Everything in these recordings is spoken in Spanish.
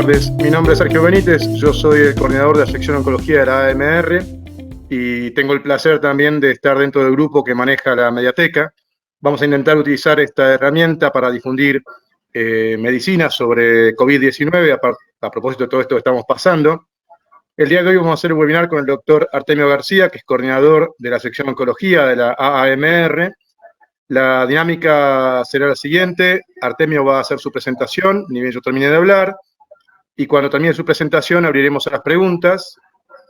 tardes. Mi nombre es Sergio Benítez, yo soy el coordinador de la sección oncología de la AMR y tengo el placer también de estar dentro del grupo que maneja la Mediateca. Vamos a intentar utilizar esta herramienta para difundir medicina sobre COVID-19 a propósito de todo esto que estamos pasando. El día de hoy vamos a hacer un webinar con el doctor Artemio García, que es coordinador de la sección oncología de la AAMR. La dinámica será la siguiente: Artemio va a hacer su presentación, ni bien yo termine de hablar, y cuando termine su presentación abriremos a las preguntas,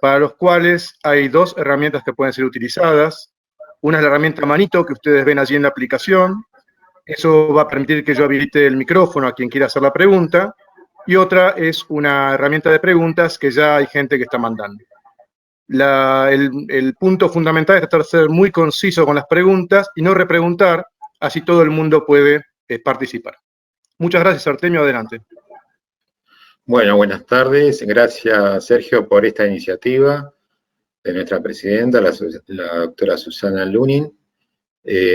para los cuales hay dos herramientas que pueden ser utilizadas. Una es la herramienta manito que ustedes ven allí en la aplicación. Eso va a permitir que yo habilite el micrófono a quien quiera hacer la pregunta. Y otra es una herramienta de preguntas que ya hay gente que está mandando. El punto fundamental es tratar de ser muy conciso con las preguntas y no repreguntar, así todo el mundo puede participar. Muchas gracias, Artemio, adelante. Bueno, buenas tardes. Gracias, Sergio, por esta iniciativa de nuestra presidenta, la doctora Susana Lunin.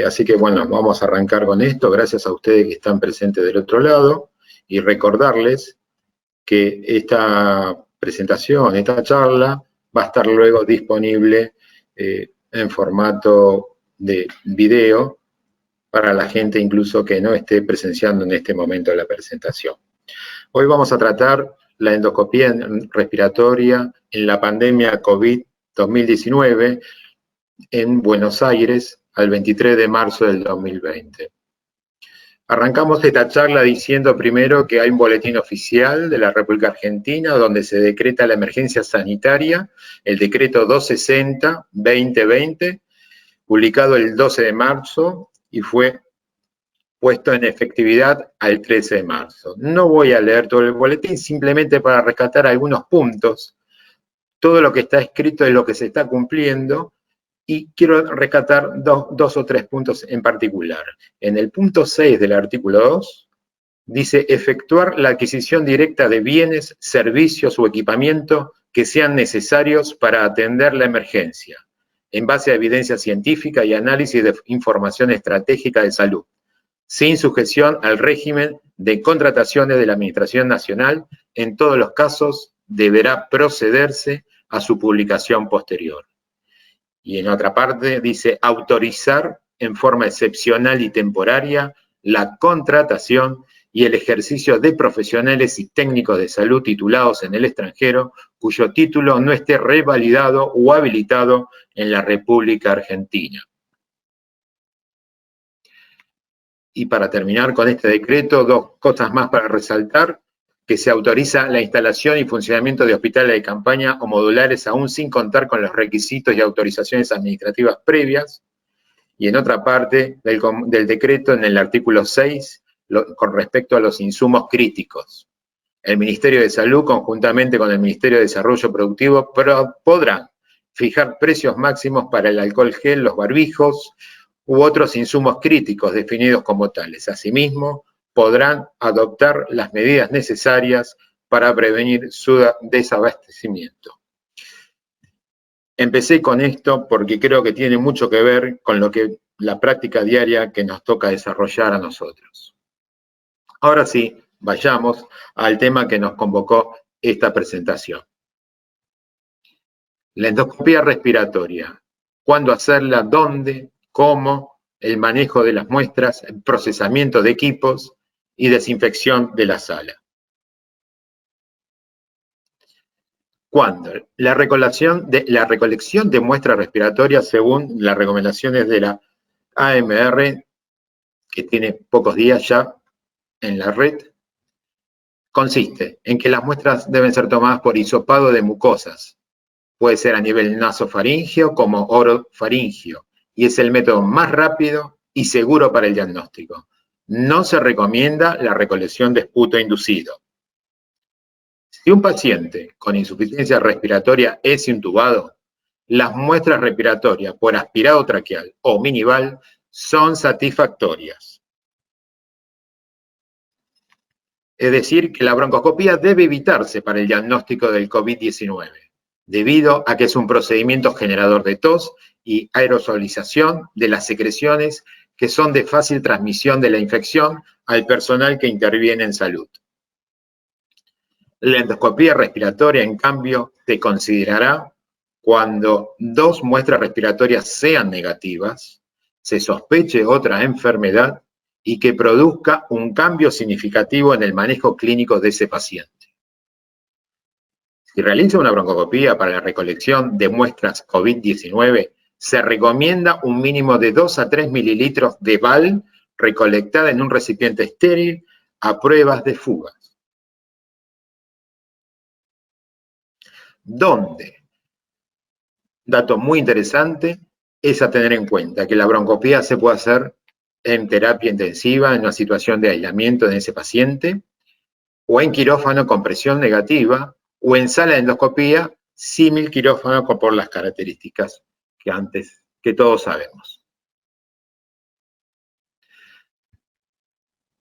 Así que, bueno, vamos a arrancar con esto. Gracias a ustedes que están presentes del otro lado y recordarles que esta presentación, esta charla, va a estar luego disponible en formato de video para la gente incluso que no esté presenciando en este momento la presentación. Hoy vamos a tratar la endoscopía respiratoria en la pandemia COVID-2019 en Buenos Aires al 23 de marzo del 2020. Arrancamos esta charla diciendo primero que hay un boletín oficial de la República Argentina donde se decreta la emergencia sanitaria, el decreto 260-2020, publicado el 12 de marzo y fue puesto en efectividad al 13 de marzo. No voy a leer todo el boletín, simplemente para rescatar algunos puntos. Todo lo que está escrito es lo que se está cumpliendo. Y quiero rescatar dos o tres puntos en particular. En el punto 6 del artículo 2, dice efectuar la adquisición directa de bienes, servicios o equipamiento que sean necesarios para atender la emergencia, en base a evidencia científica y análisis de información estratégica de salud, sin sujeción al régimen de contrataciones de la Administración Nacional. En todos los casos deberá procederse a su publicación posterior. Y en otra parte dice autorizar en forma excepcional y temporaria la contratación y el ejercicio de profesionales y técnicos de salud titulados en el extranjero cuyo título no esté revalidado o habilitado en la República Argentina. Y para terminar con este decreto, dos cosas más para resaltar: que se autoriza la instalación y funcionamiento de hospitales de campaña o modulares aún sin contar con los requisitos y autorizaciones administrativas previas. Y en otra parte del decreto, en el artículo 6, con respecto a los insumos críticos. El Ministerio de Salud, conjuntamente con el Ministerio de Desarrollo Productivo, podrán fijar precios máximos para el alcohol gel, los barbijos u otros insumos críticos definidos como tales. Asimismo, podrán adoptar las medidas necesarias para prevenir su desabastecimiento. Empecé con esto porque creo que tiene mucho que ver con la práctica diaria que nos toca desarrollar a nosotros. Ahora sí, vayamos al tema que nos convocó esta presentación. La endoscopía respiratoria. ¿Cuándo hacerla? ¿Dónde? ¿Cómo? El manejo de las muestras, el procesamiento de equipos y desinfección de la sala. ¿Cuándo? La recolección de muestras respiratorias según las recomendaciones de la AMR, que tiene pocos días ya en la red, consiste en que las muestras deben ser tomadas por hisopado de mucosas. Puede ser a nivel nasofaríngeo como orofaríngeo, y es el método más rápido y seguro para el diagnóstico. No se recomienda la recolección de esputo inducido. Si un paciente con insuficiencia respiratoria es intubado, las muestras respiratorias por aspirado traqueal o minival son satisfactorias. Es decir, que la broncoscopía debe evitarse para el diagnóstico del COVID-19, debido a que es un procedimiento generador de tos y aerosolización de las secreciones que son de fácil transmisión de la infección al personal que interviene en salud. La endoscopía respiratoria, en cambio, se considerará cuando 2 muestras respiratorias sean negativas, se sospeche otra enfermedad y que produzca un cambio significativo en el manejo clínico de ese paciente. Si realiza una broncoscopía para la recolección de muestras COVID-19, se recomienda un mínimo de 2 a 3 mililitros de BAL recolectada en un recipiente estéril a pruebas de fugas. ¿Dónde? Dato muy interesante es a tener en cuenta que la broncoscopía se puede hacer en terapia intensiva, en una situación de aislamiento de ese paciente, o en quirófano con presión negativa, o en sala de endoscopía, símil quirófano por las características que todos sabemos.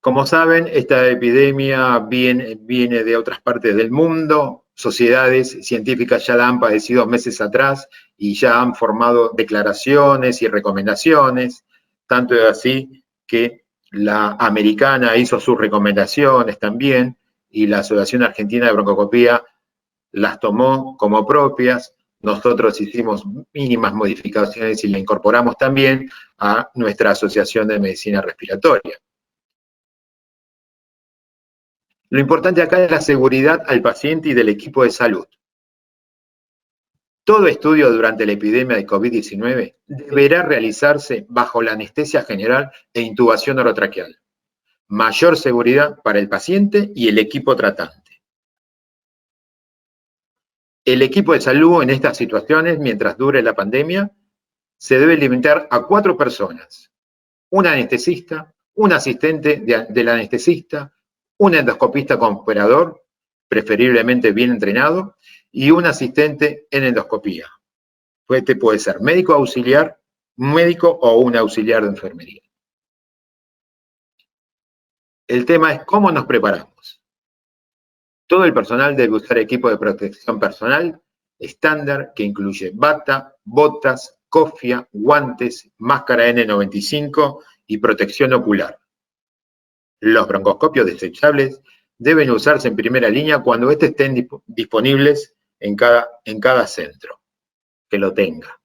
Como saben, esta epidemia viene de otras partes del mundo. Sociedades científicas ya la han padecido meses atrás y ya han formado declaraciones y recomendaciones, tanto es así que la americana hizo sus recomendaciones también y la Asociación Argentina de Broncoscopía las tomó como propias. Nosotros hicimos mínimas modificaciones y la incorporamos también a nuestra Asociación de Medicina Respiratoria. Lo importante acá es la seguridad al paciente y del equipo de salud. Todo estudio durante la epidemia de COVID-19 deberá realizarse bajo la anestesia general e intubación orotraqueal. Mayor seguridad para el paciente y el equipo tratante. El equipo de salud en estas situaciones, mientras dure la pandemia, se debe limitar a 4 personas. Un anestesista, un asistente del anestesista, un endoscopista con operador, preferiblemente bien entrenado, y un asistente en endoscopía. Este puede ser médico auxiliar, médico o un auxiliar de enfermería. El tema es cómo nos preparamos. Todo el personal debe usar equipo de protección personal estándar que incluye bata, botas, cofia, guantes, máscara N95 y protección ocular. Los broncoscopios desechables deben usarse en primera línea cuando estos estén disponibles en cada centro que lo tenga.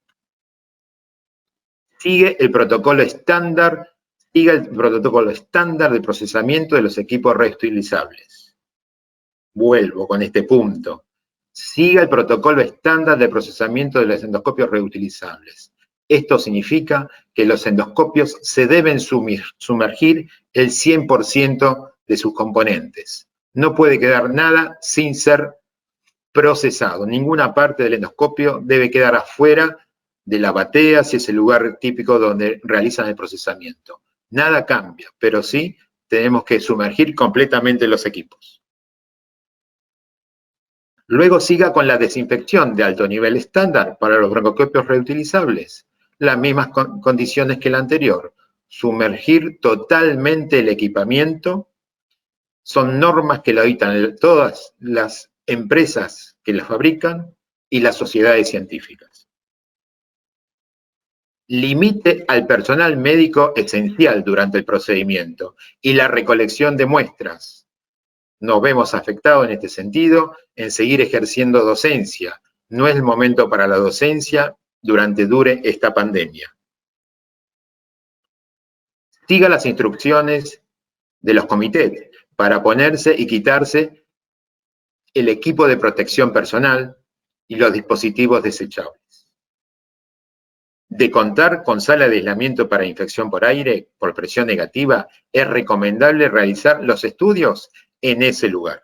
Siga el protocolo estándar de procesamiento de los equipos reutilizables. Vuelvo con este punto. Siga el protocolo estándar de procesamiento de los endoscopios reutilizables. Esto significa que los endoscopios se deben sumergir el 100% de sus componentes. No puede quedar nada sin ser procesado. Ninguna parte del endoscopio debe quedar afuera de la batea, si es el lugar típico donde realizan el procesamiento. Nada cambia, pero sí tenemos que sumergir completamente los equipos. Luego siga con la desinfección de alto nivel estándar para los broncoscopios reutilizables. Las mismas condiciones que la anterior. Sumergir totalmente el equipamiento. Son normas que lo dictan todas las empresas que las fabrican y las sociedades científicas. Limite al personal médico esencial durante el procedimiento y la recolección de muestras. Nos vemos afectados en este sentido en seguir ejerciendo docencia. No es el momento para la docencia dure esta pandemia. Siga las instrucciones de los comités para ponerse y quitarse el equipo de protección personal y los dispositivos desechables. De contar con sala de aislamiento para infección por aire, por presión negativa, es recomendable realizar los estudios en ese lugar.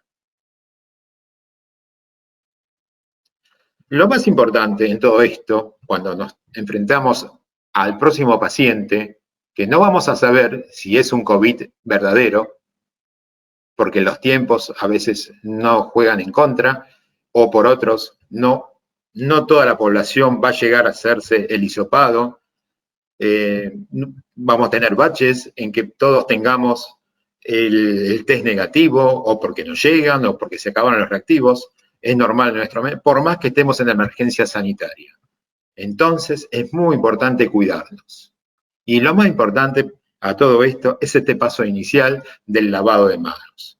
Lo más importante en todo esto, cuando nos enfrentamos al próximo paciente, que no vamos a saber si es un COVID verdadero, porque los tiempos a veces no juegan en contra, o por otros, no toda la población va a llegar a hacerse el hisopado. Vamos a tener baches en que todos tengamos el test negativo, o porque no llegan, o porque se acabaron los reactivos. Es normal en nuestro medio, por más que estemos en emergencia sanitaria. Entonces, es muy importante cuidarnos. Y lo más importante a todo esto es este paso inicial del lavado de manos.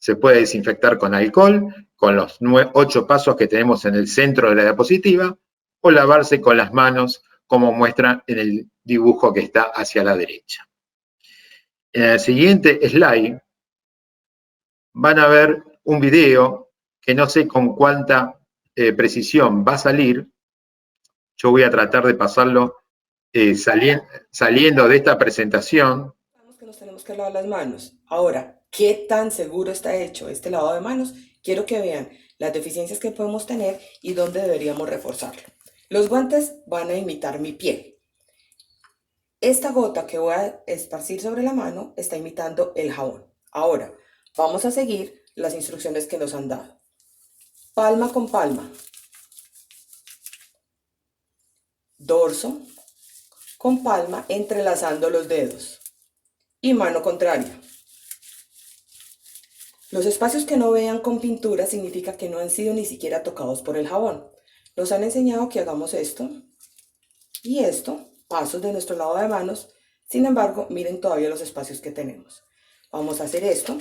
Se puede desinfectar con alcohol, con los 8 pasos que tenemos en el centro de la diapositiva, o lavarse con las manos, como muestra en el dibujo que está hacia la derecha. En el siguiente slide van a ver un video que no sé con cuánta precisión va a salir. Yo voy a tratar de pasarlo saliendo de esta presentación. Que nos tenemos que lavar las manos. Ahora, ¿qué tan seguro está hecho este lavado de manos? Quiero que vean las deficiencias que podemos tener y dónde deberíamos reforzarlo. Los guantes van a imitar mi piel. Esta gota que voy a esparcir sobre la mano está imitando el jabón. Ahora, vamos a seguir las instrucciones que nos han dado. Palma con palma. Dorso con palma entrelazando los dedos. Y mano contraria. Los espacios que no vean con pintura significa que no han sido ni siquiera tocados por el jabón. Nos han enseñado que hagamos esto y esto, pasos de nuestro lavado de manos. Sin embargo, miren todavía los espacios que tenemos. Vamos a hacer esto,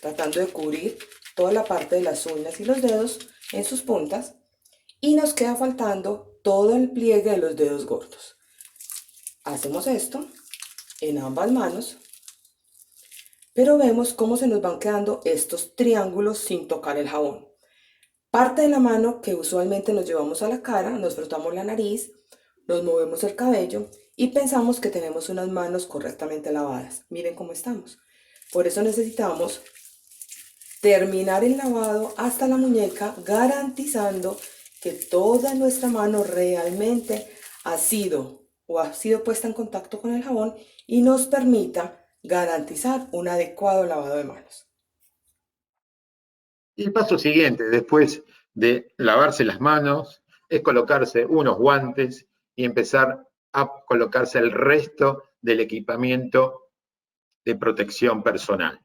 tratando de cubrir toda la parte de las uñas y los dedos en sus puntas, y nos queda faltando todo el pliegue de los dedos gordos. Hacemos esto en ambas manos, pero vemos cómo se nos van quedando estos triángulos sin tocar el jabón. Parte de la mano que usualmente nos llevamos a la cara, nos frotamos la nariz, nos movemos el cabello y pensamos que tenemos unas manos correctamente lavadas. Miren cómo estamos. Por eso necesitamos terminar el lavado hasta la muñeca, garantizando que toda nuestra mano realmente ha sido puesta en contacto con el jabón y nos permita garantizar un adecuado lavado de manos. Y el paso siguiente, después de lavarse las manos, es colocarse unos guantes y empezar a colocarse el resto del equipamiento de protección personal.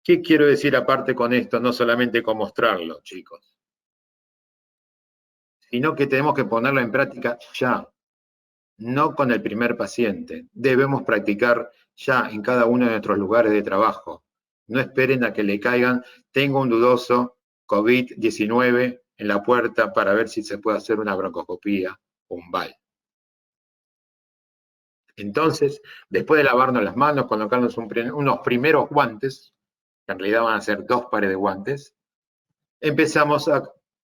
¿Qué quiero decir aparte con esto? No solamente con mostrarlo, chicos, sino que tenemos que ponerlo en práctica ya, no con el primer paciente. Debemos practicar ya en cada uno de nuestros lugares de trabajo. No esperen a que le caigan, tengo un dudoso COVID-19 en la puerta para ver si se puede hacer una broncoscopía o un VAL. Entonces, después de lavarnos las manos, colocarnos unos primeros guantes, que en realidad van a ser 2 pares de guantes, empezamos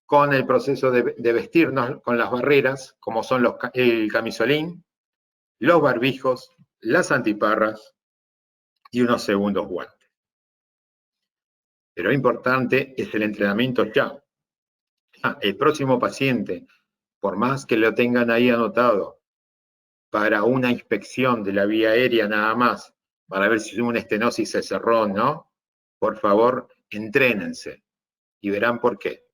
con el proceso de vestirnos con las barreras, como son el camisolín, los barbijos, las antiparras y unos segundos guantes. Pero lo importante es el entrenamiento ya. El próximo paciente, por más que lo tengan ahí anotado, para una inspección de la vía aérea nada más, para ver si una estenosis se cerró o no, por favor, entrénense y verán por qué.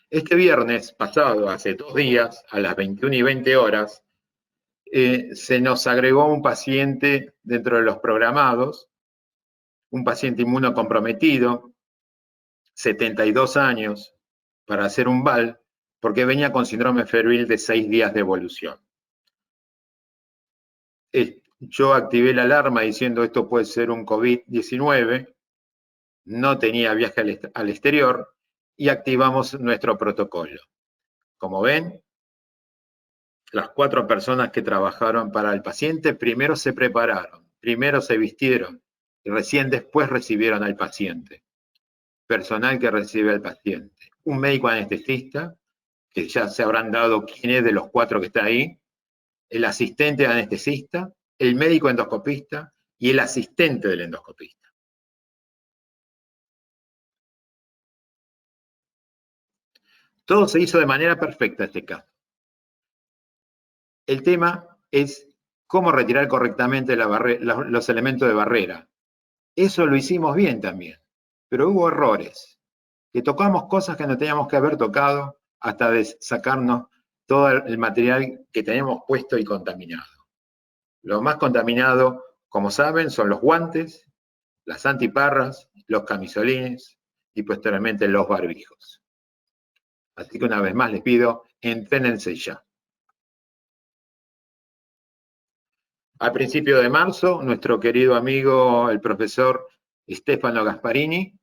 Este viernes pasado, hace 2 días, a las 21:20 horas, se nos agregó un paciente dentro de los programados, un paciente inmunocomprometido, 72 años, para hacer un VAL, porque venía con síndrome febril de 6 días de evolución. Yo activé la alarma diciendo esto puede ser un COVID-19, no tenía viaje al exterior y activamos nuestro protocolo. Como ven, las 4 personas que trabajaron para el paciente primero se prepararon, primero se vistieron y recién después recibieron al paciente. Personal que recibe al paciente. Un médico anestesista, que ya se habrán dado quién es de los 4 que está ahí, el asistente anestesista, el médico endoscopista y el asistente del endoscopista. Todo se hizo de manera perfecta en este caso. El tema es cómo retirar correctamente los elementos de barrera. Eso lo hicimos bien también, pero hubo errores, que tocamos cosas que no teníamos que haber tocado hasta de sacarnos todo el material que tenemos puesto y contaminado. Lo más contaminado, como saben, son los guantes, las antiparras, los camisolines y posteriormente los barbijos. Así que una vez más les pido, entrénense ya. A principios de marzo, nuestro querido amigo, el profesor Stefano Gasparini,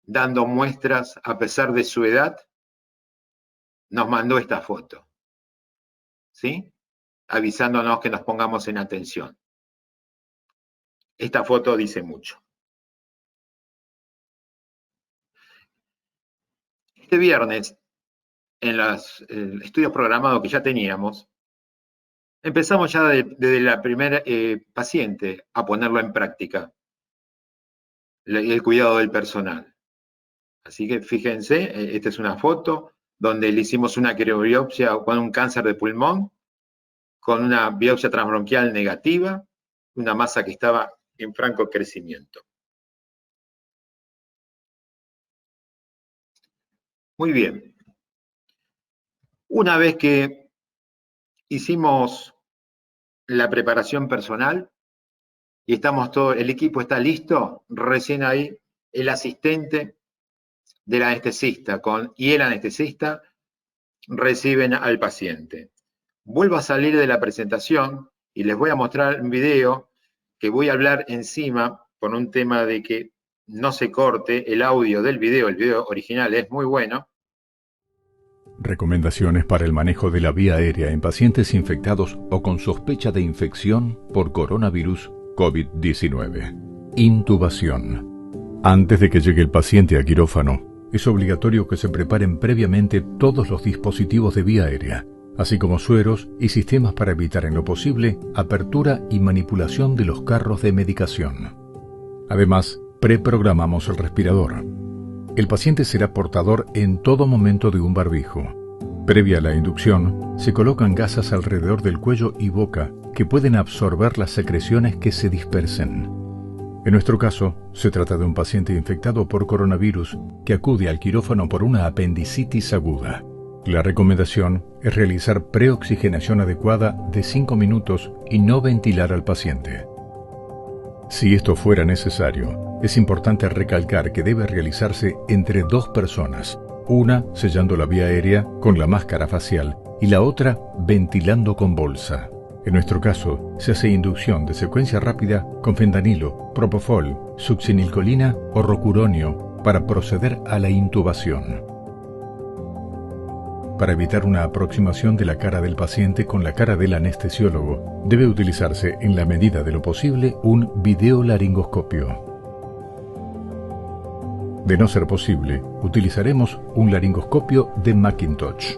dando muestras a pesar de su edad, nos mandó esta foto, ¿sí? Avisándonos que nos pongamos en atención. Esta foto dice mucho. Este viernes, en los estudios programados que ya teníamos, empezamos ya desde la primera paciente a ponerlo en práctica, el cuidado del personal. Así que fíjense, esta es una foto donde le hicimos una criobiopsia con un cáncer de pulmón, con una biopsia transbronquial negativa, una masa que estaba en franco crecimiento. Muy bien. Una vez que hicimos la preparación personal y estamos todo, el equipo está listo, recién ahí el asistente del anestesista y el anestesista reciben al paciente. Vuelvo a salir de la presentación y les voy a mostrar un video que voy a hablar encima por un tema de que no se corte el audio del video. El video original es muy bueno. Recomendaciones para el manejo de la vía aérea en pacientes infectados o con sospecha de infección por coronavirus COVID-19. Intubación. Antes de que llegue el paciente a quirófano, es obligatorio que se preparen previamente todos los dispositivos de vía aérea, así como sueros y sistemas para evitar en lo posible apertura y manipulación de los carros de medicación. Además, preprogramamos el respirador. El paciente será portador en todo momento de un barbijo. Previa a la inducción, se colocan gasas alrededor del cuello y boca que pueden absorber las secreciones que se dispersen. En nuestro caso, se trata de un paciente infectado por coronavirus que acude al quirófano por una apendicitis aguda. La recomendación es realizar preoxigenación adecuada de 5 minutos y no ventilar al paciente. Si esto fuera necesario, es importante recalcar que debe realizarse entre 2 personas, una sellando la vía aérea con la máscara facial y la otra ventilando con bolsa. En nuestro caso, se hace inducción de secuencia rápida con fentanilo, propofol, succinilcolina o rocuronio para proceder a la intubación. Para evitar una aproximación de la cara del paciente con la cara del anestesiólogo, debe utilizarse en la medida de lo posible un videolaringoscopio. De no ser posible, utilizaremos un laringoscopio de Macintosh.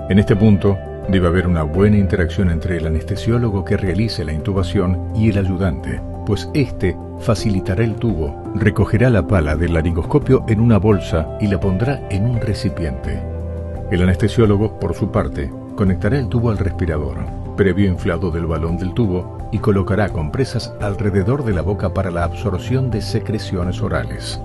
En este punto, debe haber una buena interacción entre el anestesiólogo que realice la intubación y el ayudante, pues éste facilitará el tubo, recogerá la pala del laringoscopio en una bolsa y la pondrá en un recipiente. El anestesiólogo, por su parte, conectará el tubo al respirador, previo inflado del balón del tubo, y colocará compresas alrededor de la boca para la absorción de secreciones orales.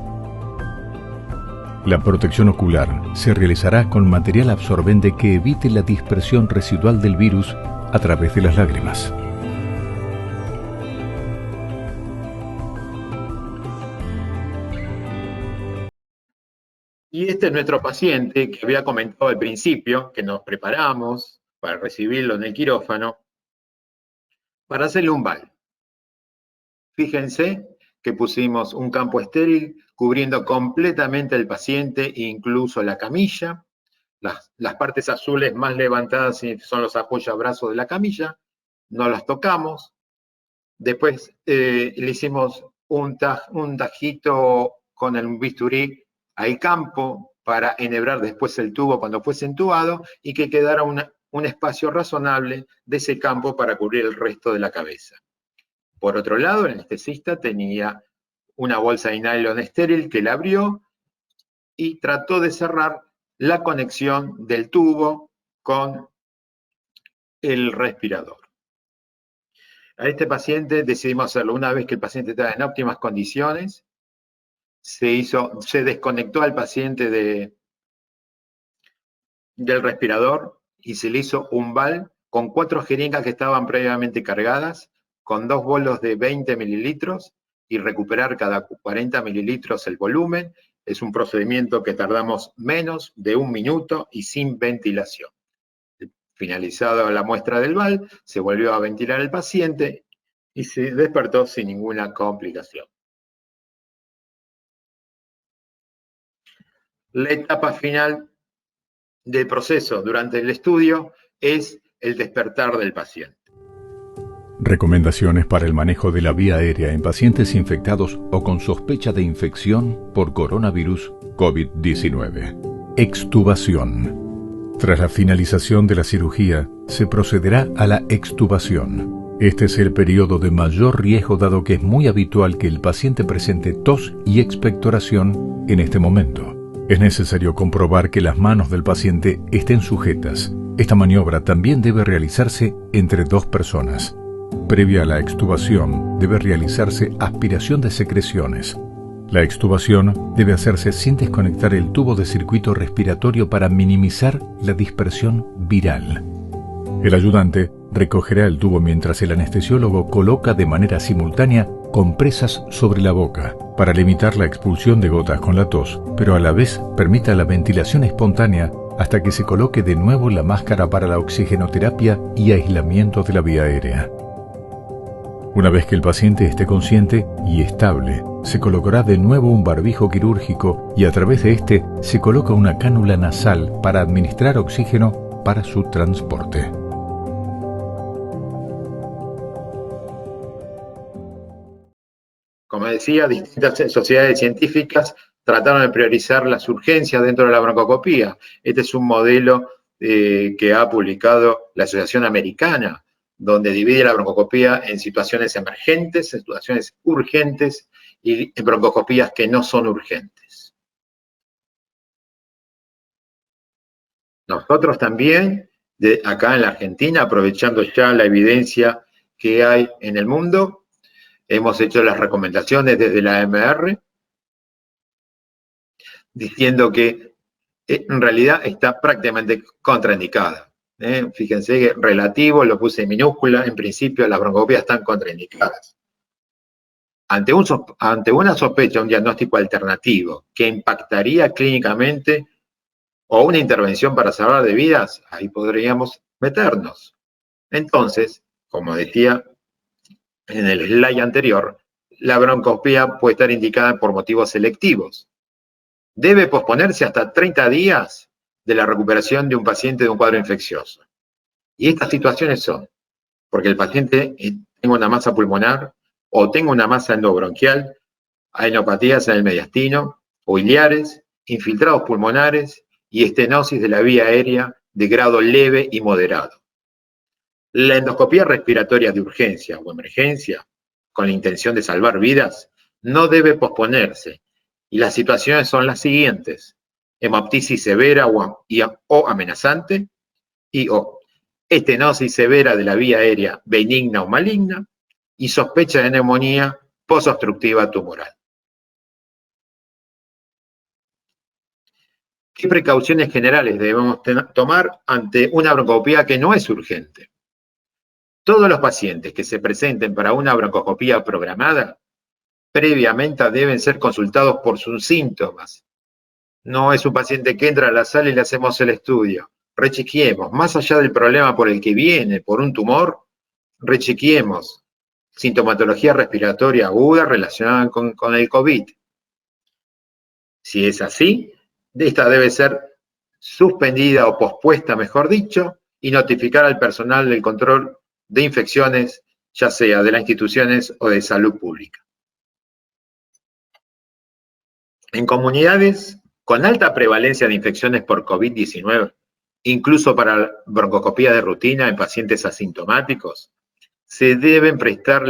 La protección ocular se realizará con material absorbente que evite la dispersión residual del virus a través de las lágrimas. Y este es nuestro paciente que había comentado al principio, que nos preparamos para recibirlo en el quirófano, para hacerle un VAL. Fíjense que pusimos un campo estéril cubriendo completamente al paciente, incluso la camilla. Las partes azules más levantadas son los apoyabrazos de la camilla, no las tocamos. Después le hicimos un tajito con el bisturí al campo para enhebrar después el tubo cuando fuese entubado y que quedara un espacio razonable de ese campo para cubrir el resto de la cabeza. Por otro lado, el anestesista tenía una bolsa de nylon estéril que la abrió y trató de cerrar la conexión del tubo con el respirador. A este paciente decidimos hacerlo una vez que el paciente estaba en óptimas condiciones. Se desconectó al paciente del respirador y se le hizo un VAL con 4 jeringas que estaban previamente cargadas, con 2 bolos de 20 mililitros y recuperar cada 40 mililitros el volumen. Es un procedimiento que tardamos menos de 1 minuto y sin ventilación. Finalizada la muestra del VAL, se volvió a ventilar el paciente y se despertó sin ninguna complicación. La etapa final del proceso durante el estudio es el despertar del paciente. Recomendaciones para el manejo de la vía aérea en pacientes infectados o con sospecha de infección por coronavirus COVID-19. Extubación. Tras la finalización de la cirugía, se procederá a la extubación. Este es el periodo de mayor riesgo dado que es muy habitual que el paciente presente tos y expectoración en este momento. Es necesario comprobar que las manos del paciente estén sujetas. Esta maniobra también debe realizarse entre 2 personas. Previa a la extubación, debe realizarse aspiración de secreciones. La extubación debe hacerse sin desconectar el tubo de circuito respiratorio para minimizar la dispersión viral. El ayudante recogerá el tubo mientras el anestesiólogo coloca de manera simultánea compresas sobre la boca para limitar la expulsión de gotas con la tos, pero a la vez permita la ventilación espontánea hasta que se coloque de nuevo la máscara para la oxigenoterapia y aislamiento de la vía aérea. Una vez que el paciente esté consciente y estable, se colocará de nuevo un barbijo quirúrgico y a través de este se coloca una cánula nasal para administrar oxígeno para su transporte. Como decía, distintas sociedades científicas trataron de priorizar las urgencias dentro de la broncoscopía. Este es un modelo que ha publicado la Asociación Americana, donde divide la broncoscopía en situaciones emergentes, en situaciones urgentes y en broncoscopías que no son urgentes. Nosotros también, acá en la Argentina, aprovechando ya la evidencia que hay en el mundo, hemos hecho las recomendaciones desde la AMR, diciendo que en realidad está prácticamente contraindicada. Fíjense que relativo, lo puse en minúscula, en principio las broncoscopías están contraindicadas. Ante una sospecha, un diagnóstico alternativo que impactaría clínicamente o una intervención para salvar de vidas, ahí podríamos meternos. Entonces, como decía en el slide anterior, la broncoscopía puede estar indicada por motivos selectivos. Debe posponerse hasta 30 días de la recuperación de un paciente de un cuadro infeccioso. Y estas situaciones son porque el paciente tenga una masa pulmonar o tenga una masa endobronquial, adenopatías en el mediastino, o iliares, infiltrados pulmonares y estenosis de la vía aérea de grado leve y moderado. La endoscopía respiratoria de urgencia o emergencia, con la intención de salvar vidas, no debe posponerse. Y las situaciones son las siguientes: hemoptisis severa o amenazante, y o estenosis severa de la vía aérea benigna o maligna, y sospecha de neumonía posobstructiva tumoral. ¿Qué precauciones generales debemos tomar ante una broncoscopía que no es urgente? Todos los pacientes que se presenten para una broncoscopía programada previamente deben ser consultados por sus síntomas. No es un paciente que entra a la sala y le hacemos el estudio. Rechequeemos, más allá del problema por el que viene, por un tumor, rechequeemos sintomatología respiratoria aguda relacionada con el COVID. Si es así, esta debe ser suspendida o pospuesta, mejor dicho, y notificar al personal del control de infecciones, ya sea de las instituciones o de salud pública. En comunidades con alta prevalencia de infecciones por COVID-19, incluso para broncoscopía de rutina en pacientes asintomáticos, se deben respetar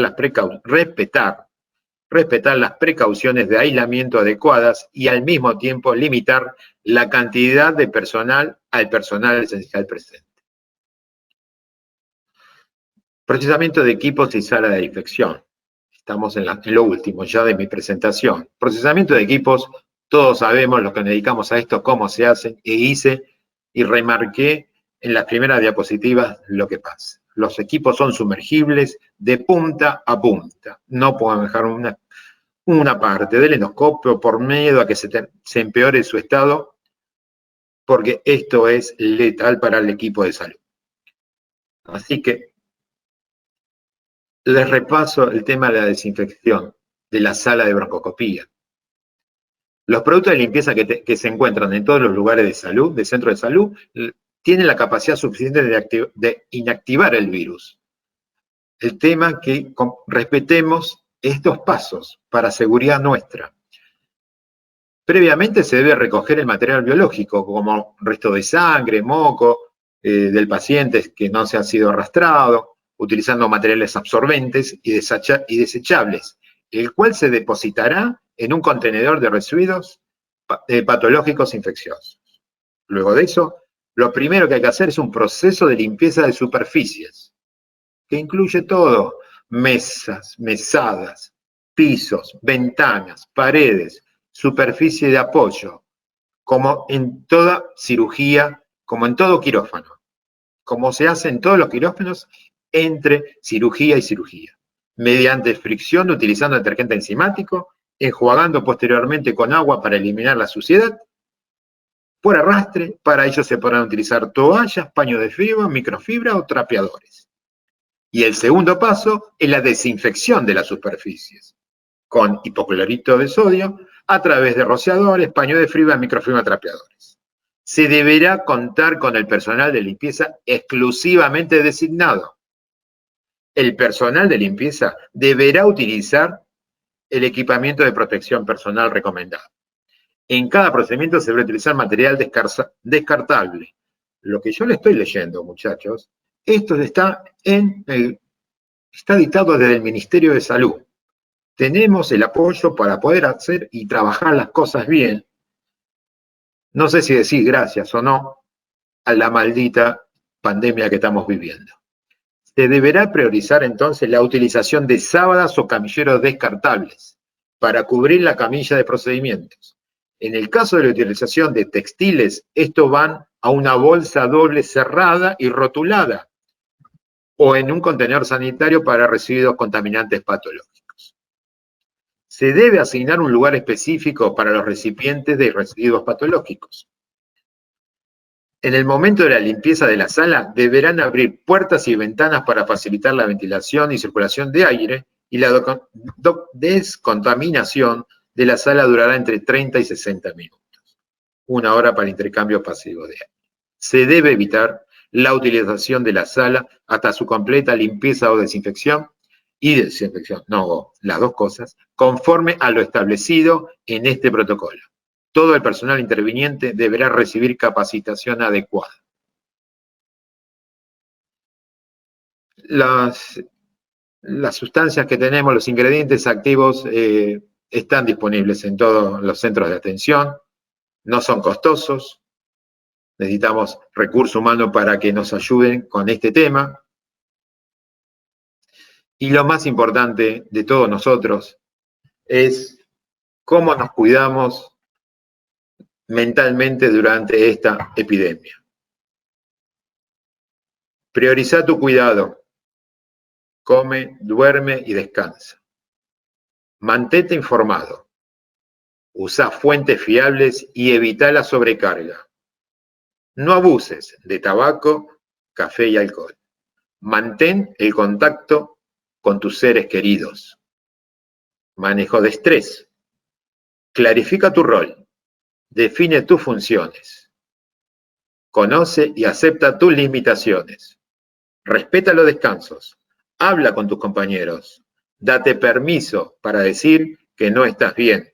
las precauciones de aislamiento adecuadas y al mismo tiempo limitar la cantidad de personal al personal esencial presente. Procesamiento de equipos y sala de infección. Estamos en lo último ya de mi presentación. Procesamiento de equipos, todos sabemos los que nos dedicamos a esto cómo se hacen, e hice y remarqué en las primeras diapositivas lo que pasa. Los equipos son sumergibles de punta a punta. No pueden dejar una parte del endoscopio por miedo a que se empeore su estado, porque esto es letal para el equipo de salud. Así que les repaso el tema de la desinfección de la sala de broncoscopía. Los productos de limpieza que se encuentran en todos los lugares de salud, de centro de salud, tienen la capacidad suficiente de inactivar el virus. El tema es que respetemos estos pasos para seguridad nuestra. Previamente se debe recoger el material biológico, como resto de sangre, moco del paciente que no se ha sido arrastrado, utilizando materiales absorbentes y desechables, el cual se depositará en un contenedor de residuos patológicos infecciosos. Luego de eso, lo primero que hay que hacer es un proceso de limpieza de superficies, que incluye todo: mesas, mesadas, pisos, ventanas, paredes, superficie de apoyo, como en toda cirugía, como en todo quirófano, como se hace en todos los quirófanos entre cirugía y cirugía, mediante fricción utilizando detergente enzimático, enjuagando posteriormente con agua para eliminar la suciedad, por arrastre. Para ello se podrán utilizar toallas, paños de fibra, microfibra o trapeadores. Y el segundo paso es la desinfección de las superficies, con hipoclorito de sodio, a través de rociadores, paño de fibra, microfibra, trapeadores. Se deberá contar con el personal de limpieza exclusivamente designado. El personal de limpieza deberá utilizar el equipamiento de protección personal recomendado. En cada procedimiento se debe utilizar material descartable. Lo que yo le estoy leyendo, muchachos, esto está dictado desde el Ministerio de Salud. Tenemos el apoyo para poder hacer y trabajar las cosas bien. No sé si decir gracias o no a la maldita pandemia que estamos viviendo. Se deberá priorizar entonces la utilización de sábanas o camilleros descartables para cubrir la camilla de procedimientos. En el caso de la utilización de textiles, estos van a una bolsa doble cerrada y rotulada o en un contenedor sanitario para residuos contaminantes patológicos. Se debe asignar un lugar específico para los recipientes de residuos patológicos. En el momento de la limpieza de la sala, deberán abrir puertas y ventanas para facilitar la ventilación y circulación de aire, y la descontaminación de la sala durará entre 30 y 60 minutos. 1 hora para intercambio pasivo de aire. Se debe evitar la utilización de la sala hasta su completa limpieza o desinfección, las dos cosas, conforme a lo establecido en este protocolo. Todo el personal interviniente deberá recibir capacitación adecuada. Las sustancias que tenemos, los ingredientes activos, están disponibles en todos los centros de atención, no son costosos, necesitamos recursos humanos para que nos ayuden con este tema. Y lo más importante de todos nosotros es cómo nos cuidamos mentalmente durante esta epidemia. Prioriza tu cuidado. Come, duerme y descansa. Mantente informado. Usa fuentes fiables y evita la sobrecarga. No abuses de tabaco, café y alcohol. Mantén el contacto con tus seres queridos. Manejo de estrés. Clarifica tu rol. Define tus funciones. Conoce y acepta tus limitaciones. Respeta los descansos. Habla con tus compañeros. Date permiso para decir que no estás bien.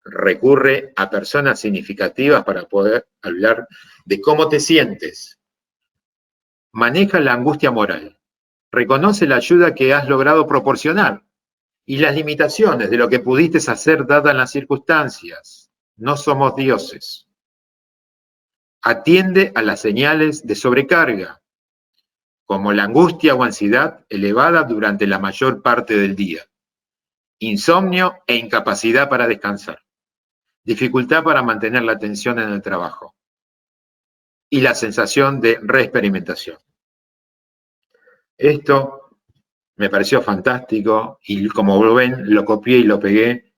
Recurre a personas significativas para poder hablar de cómo te sientes. Maneja la angustia moral. Reconoce la ayuda que has logrado proporcionar y las limitaciones de lo que pudiste hacer dadas las circunstancias. No somos dioses. Atiende a las señales de sobrecarga, como la angustia o ansiedad elevada durante la mayor parte del día, insomnio e incapacidad para descansar, dificultad para mantener la atención en el trabajo y la sensación de reexperimentación. Esto me pareció fantástico y, como lo ven, lo copié y lo pegué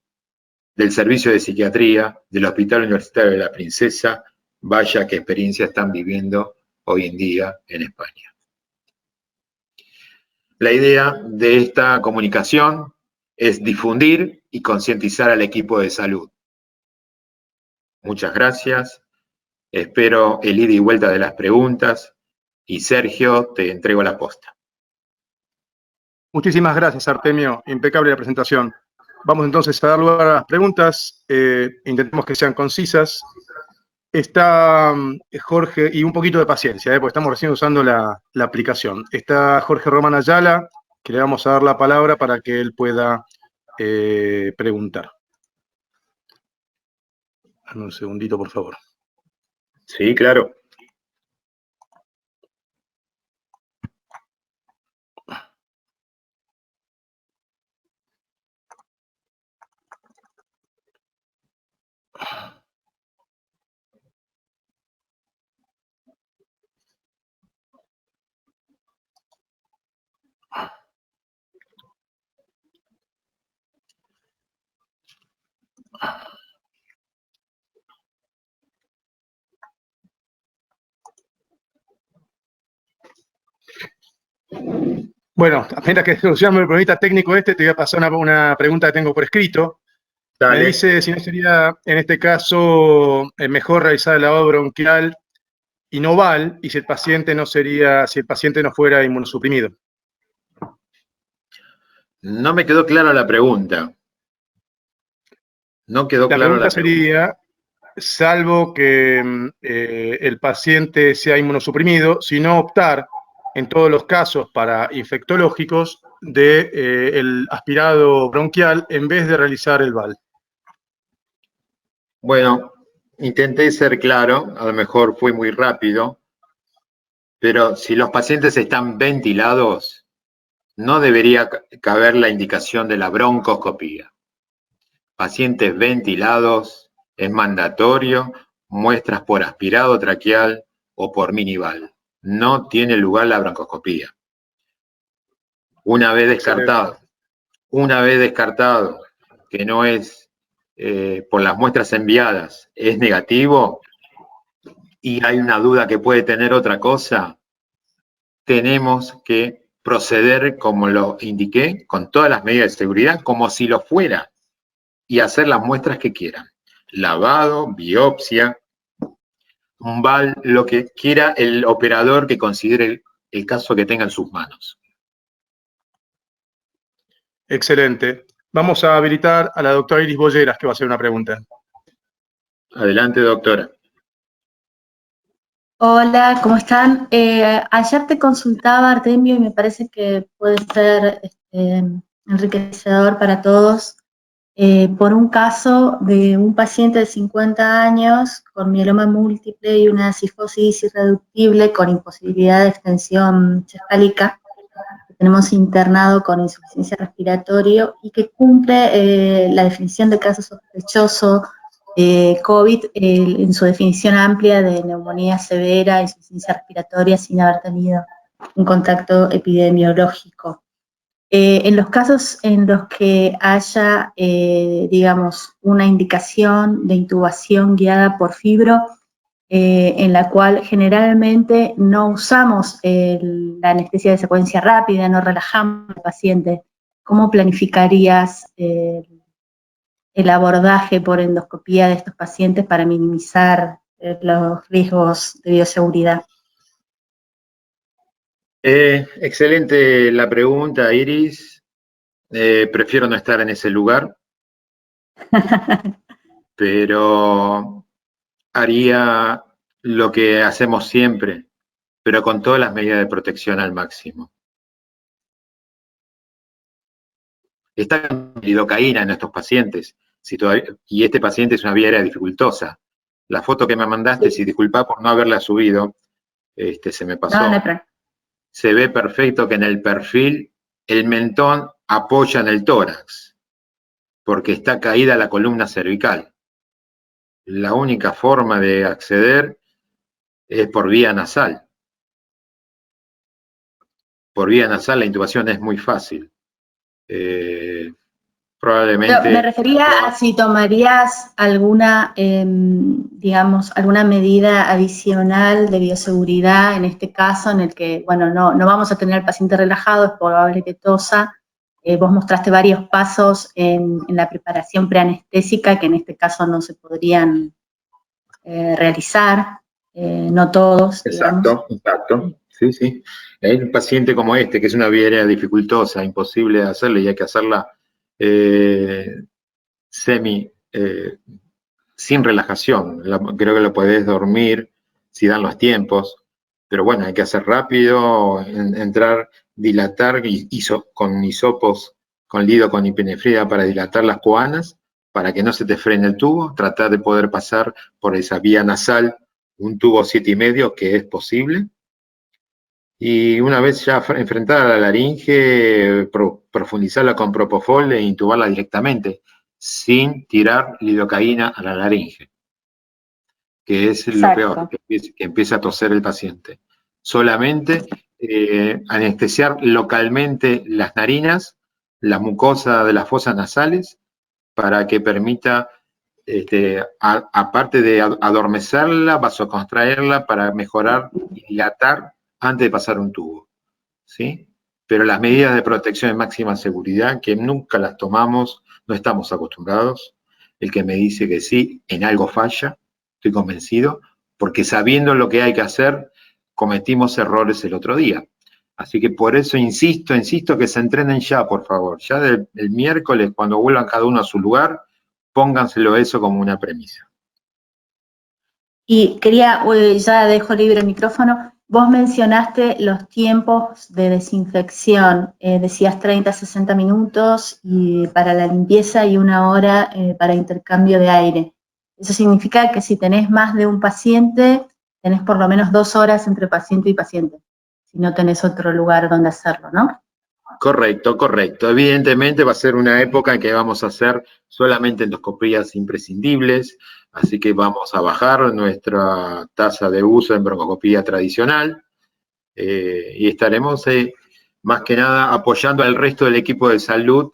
del Servicio de Psiquiatría del Hospital Universitario de la Princesa. Vaya qué experiencia están viviendo hoy en día en España. La idea de esta comunicación es difundir y concientizar al equipo de salud. Muchas gracias. Espero el ida y vuelta de las preguntas. Y Sergio, te entrego la posta. Muchísimas gracias, Artemio. Impecable la presentación. Vamos entonces a dar lugar a las preguntas. Intentemos que sean concisas. Está Jorge, y un poquito de paciencia, porque estamos recién usando la aplicación. Está Jorge Román Ayala, que le vamos a dar la palabra para que él pueda preguntar. Dame un segundito, por favor. Sí, claro. Bueno, apenas que solucionamos el problemita técnico te voy a pasar una pregunta que tengo por escrito. Dale. Me dice si no sería, en este caso, mejor realizar el lavado bronquial inoval y si el paciente no fuera inmunosuprimido. No me quedó clara la pregunta. No quedó La clara pregunta la pregunta. sería, salvo que el paciente sea inmunosuprimido, si no optar en todos los casos para infectológicos el aspirado bronquial en vez de realizar el VAL. Bueno, intenté ser claro, a lo mejor fui muy rápido, pero si los pacientes están ventilados, no debería caber la indicación de la broncoscopía. Pacientes ventilados es mandatorio, muestras por aspirado traqueal o por minival. No tiene lugar la broncoscopía. Una vez descartado que no es por las muestras enviadas, es negativo y hay una duda que puede tener otra cosa, tenemos que proceder como lo indiqué, con todas las medidas de seguridad, como si lo fuera, y hacer las muestras que quieran. Lavado, biopsia, un VAL, lo que quiera el operador que considere el caso que tenga en sus manos. Excelente. Vamos a habilitar a la doctora Iris Bolleras, que va a hacer una pregunta. Adelante, doctora. Hola, ¿cómo están? Ayer te consultaba, Artemio, y me parece que puede ser enriquecedor para todos, por un caso de un paciente de 50 años con mieloma múltiple y una cifosis irreductible con imposibilidad de extensión cefálica, que tenemos internado con insuficiencia respiratoria y que cumple la definición de caso sospechoso COVID en su definición amplia de neumonía severa, insuficiencia respiratoria sin haber tenido un contacto epidemiológico. En los casos en los que haya, digamos, una indicación de intubación guiada por fibro, en la cual generalmente no usamos la anestesia de secuencia rápida, no relajamos al paciente, ¿cómo planificarías el abordaje por endoscopía de estos pacientes para minimizar los riesgos de bioseguridad? Excelente la pregunta, Iris. Prefiero no estar en ese lugar, pero haría lo que hacemos siempre, pero con todas las medidas de protección al máximo. Está lidocaína en estos pacientes, y este paciente es una vía aérea dificultosa. La foto que me mandaste, si disculpa por no haberla subido, se me pasó. No, se ve perfecto que en el perfil el mentón apoya en el tórax, porque está caída la columna cervical. La única forma de acceder es por vía nasal. Por vía nasal la intubación es muy fácil. Probablemente. Me refería a si tomarías alguna, digamos, alguna medida adicional de bioseguridad en este caso en el que, bueno, no vamos a tener al paciente relajado, es probable que tosa. Vos mostraste varios pasos en la preparación preanestésica que en este caso no se podrían realizar, no todos, digamos. Exacto. Sí, sí. Hay un paciente como este, que es una vía aérea dificultosa, imposible de hacerle y hay que hacerla sin relajación. Creo que lo podés dormir si dan los tiempos, pero bueno, hay que hacer rápido, entrar, dilatar con hisopos, con lidoconipinefrida para dilatar las coanas, para que no se te frene el tubo, tratar de poder pasar por esa vía nasal un tubo 7,5, que es posible. Y una vez ya enfrentada a la laringe, profundizarla con propofol e intubarla directamente, sin tirar lidocaína a la laringe, que es lo peor, que empieza a toser el paciente. Solamente anestesiar localmente las narinas, la mucosa de las fosas nasales, para que permita, aparte de adormecerla, vasocontraerla para mejorar y dilatar antes de pasar un tubo, ¿sí? Pero las medidas de protección de máxima seguridad, que nunca las tomamos, no estamos acostumbrados. El que me dice que sí, en algo falla, estoy convencido, porque sabiendo lo que hay que hacer, cometimos errores el otro día. Así que por eso insisto que se entrenen ya, por favor. Ya el miércoles, cuando vuelvan cada uno a su lugar, pónganselo eso como una premisa. Y quería, ya dejo libre el micrófono, vos mencionaste los tiempos de desinfección, decías 30, 60 minutos y para la limpieza y 1 hora para intercambio de aire. Eso significa que si tenés más de un paciente, tenés por lo menos 2 horas entre paciente y paciente, si no tenés otro lugar donde hacerlo, ¿no? Correcto. Evidentemente va a ser una época en que vamos a hacer solamente endoscopías imprescindibles, así que vamos a bajar nuestra tasa de uso en broncoscopía tradicional y estaremos más que nada apoyando al resto del equipo de salud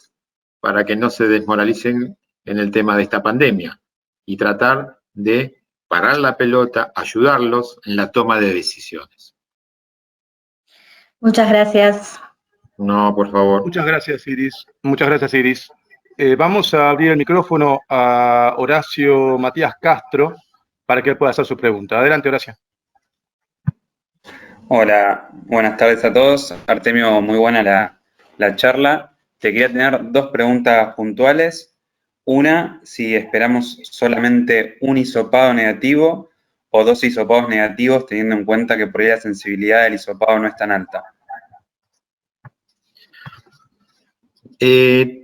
para que no se desmoralicen en el tema de esta pandemia y tratar de parar la pelota, ayudarlos en la toma de decisiones. Muchas gracias. No, por favor. Muchas gracias, Iris. Vamos a abrir el micrófono a Horacio Matías Castro para que él pueda hacer su pregunta. Adelante, Horacio. Hola, buenas tardes a todos. Artemio, muy buena la charla. Te quería tener 2 preguntas puntuales. Una, si esperamos solamente un hisopado negativo o 2 hisopados negativos, teniendo en cuenta que por ahí la sensibilidad del hisopado no es tan alta.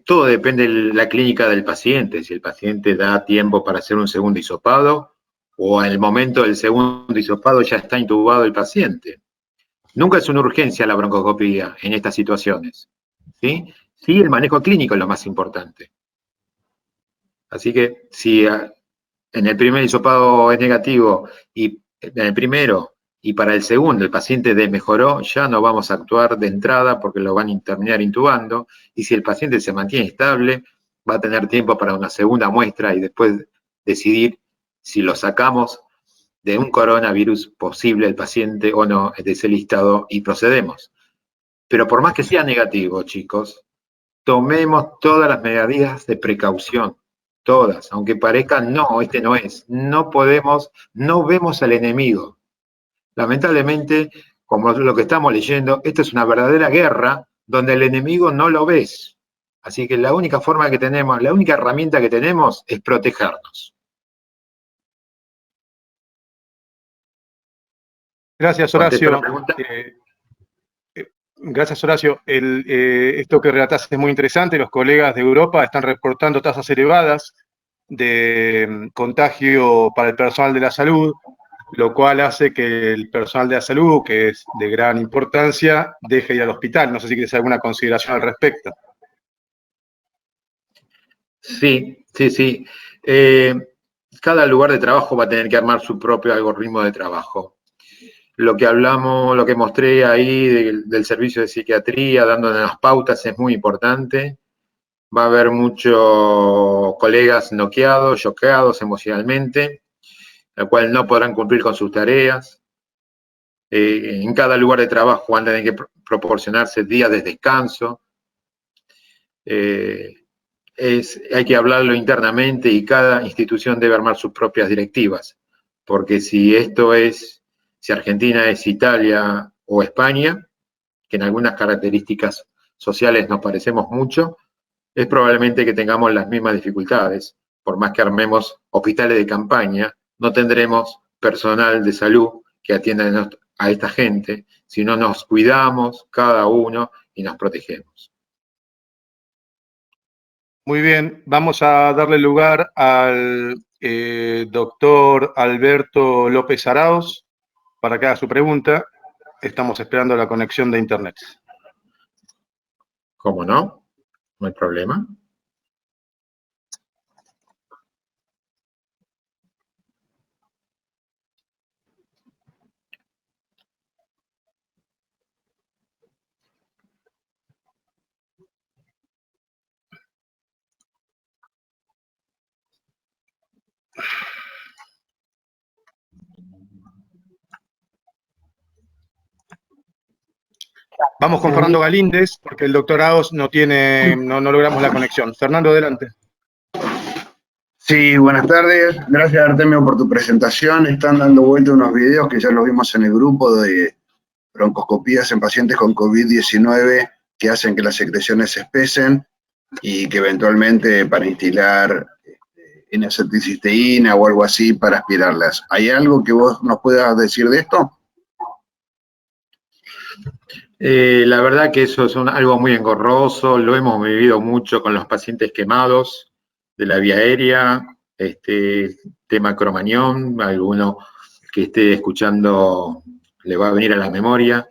Todo depende de la clínica del paciente. Si el paciente da tiempo para hacer un segundo hisopado o en el momento del segundo hisopado ya está intubado el paciente. Nunca es una urgencia la broncoscopía en estas situaciones, ¿sí? Sí, el manejo clínico es lo más importante. Así que si en el primer hisopado es negativo y en el primero y para el segundo el paciente mejoró, ya no vamos a actuar de entrada porque lo van a terminar intubando, y si el paciente se mantiene estable, va a tener tiempo para una segunda muestra y después decidir si lo sacamos de un coronavirus posible el paciente o no de ese listado y procedemos. Pero por más que sea negativo, chicos, tomemos todas las medidas de precaución, todas, aunque parezcan, no, este no es. No podemos, no vemos al enemigo. Lamentablemente, como lo que estamos leyendo, esta es una verdadera guerra donde el enemigo no lo ves. Así que la única forma que tenemos, la única herramienta que tenemos es protegernos. Gracias, Horacio. Gracias, Horacio. Esto que relatás es muy interesante. Los colegas de Europa están reportando tasas elevadas de contagio para el personal de la salud, lo cual hace que el personal de la salud, que es de gran importancia, deje ir al hospital. No sé si quieres alguna consideración al respecto. Sí. Cada lugar de trabajo va a tener que armar su propio algoritmo de trabajo. Lo que hablamos, lo que mostré ahí del servicio de psiquiatría, dándonos las pautas, es muy importante. va a haber muchos colegas noqueados, choqueados emocionalmente, el cual no podrán cumplir con sus tareas. En cada lugar de trabajo van a tener que proporcionarse días de descanso. Hay que hablarlo internamente y cada institución debe armar sus propias directivas, porque si Argentina es Italia o España, que en algunas características sociales nos parecemos mucho, es probablemente que tengamos las mismas dificultades. Por más que armemos hospitales de campaña, no tendremos personal de salud que atienda a esta gente si no nos cuidamos cada uno y nos protegemos. Muy bien, vamos a darle lugar al doctor Alberto López Arauz para que haga su pregunta. Estamos esperando la conexión de internet. ¿Cómo no? No hay problema. Vamos con Fernando Galíndez, porque el doctor Arauz no logramos la conexión. Fernando, adelante. Sí, buenas tardes. Gracias, Artemio, por tu presentación. Están dando vuelta unos videos que ya los vimos en el grupo de broncoscopías en pacientes con COVID-19 que hacen que las secreciones se espesen y que eventualmente para instilar N-acetilcisteína o algo así para aspirarlas. ¿Hay algo que vos nos puedas decir de esto? La verdad que eso es algo muy engorroso, lo hemos vivido mucho con los pacientes quemados de la vía aérea, tema cromañón, alguno que esté escuchando le va a venir a la memoria.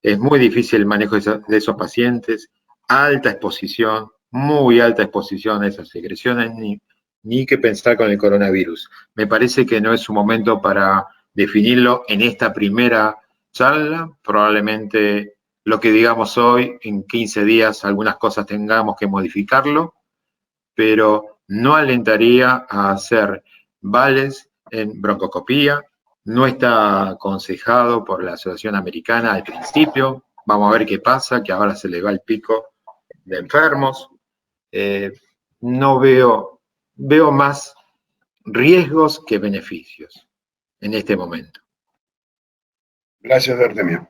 Es muy difícil el manejo de esos pacientes, alta exposición, muy alta exposición a esas secreciones, ni que pensar con el coronavirus. Me parece que no es un momento para definirlo en esta primera charla, probablemente lo que digamos hoy, en 15 días algunas cosas tengamos que modificarlo, pero no alentaría a hacer vales en broncoscopía, no está aconsejado por la Asociación Americana al principio, vamos a ver qué pasa, que ahora se le va el pico de enfermos. No veo más riesgos que beneficios en este momento. Gracias, Artemio.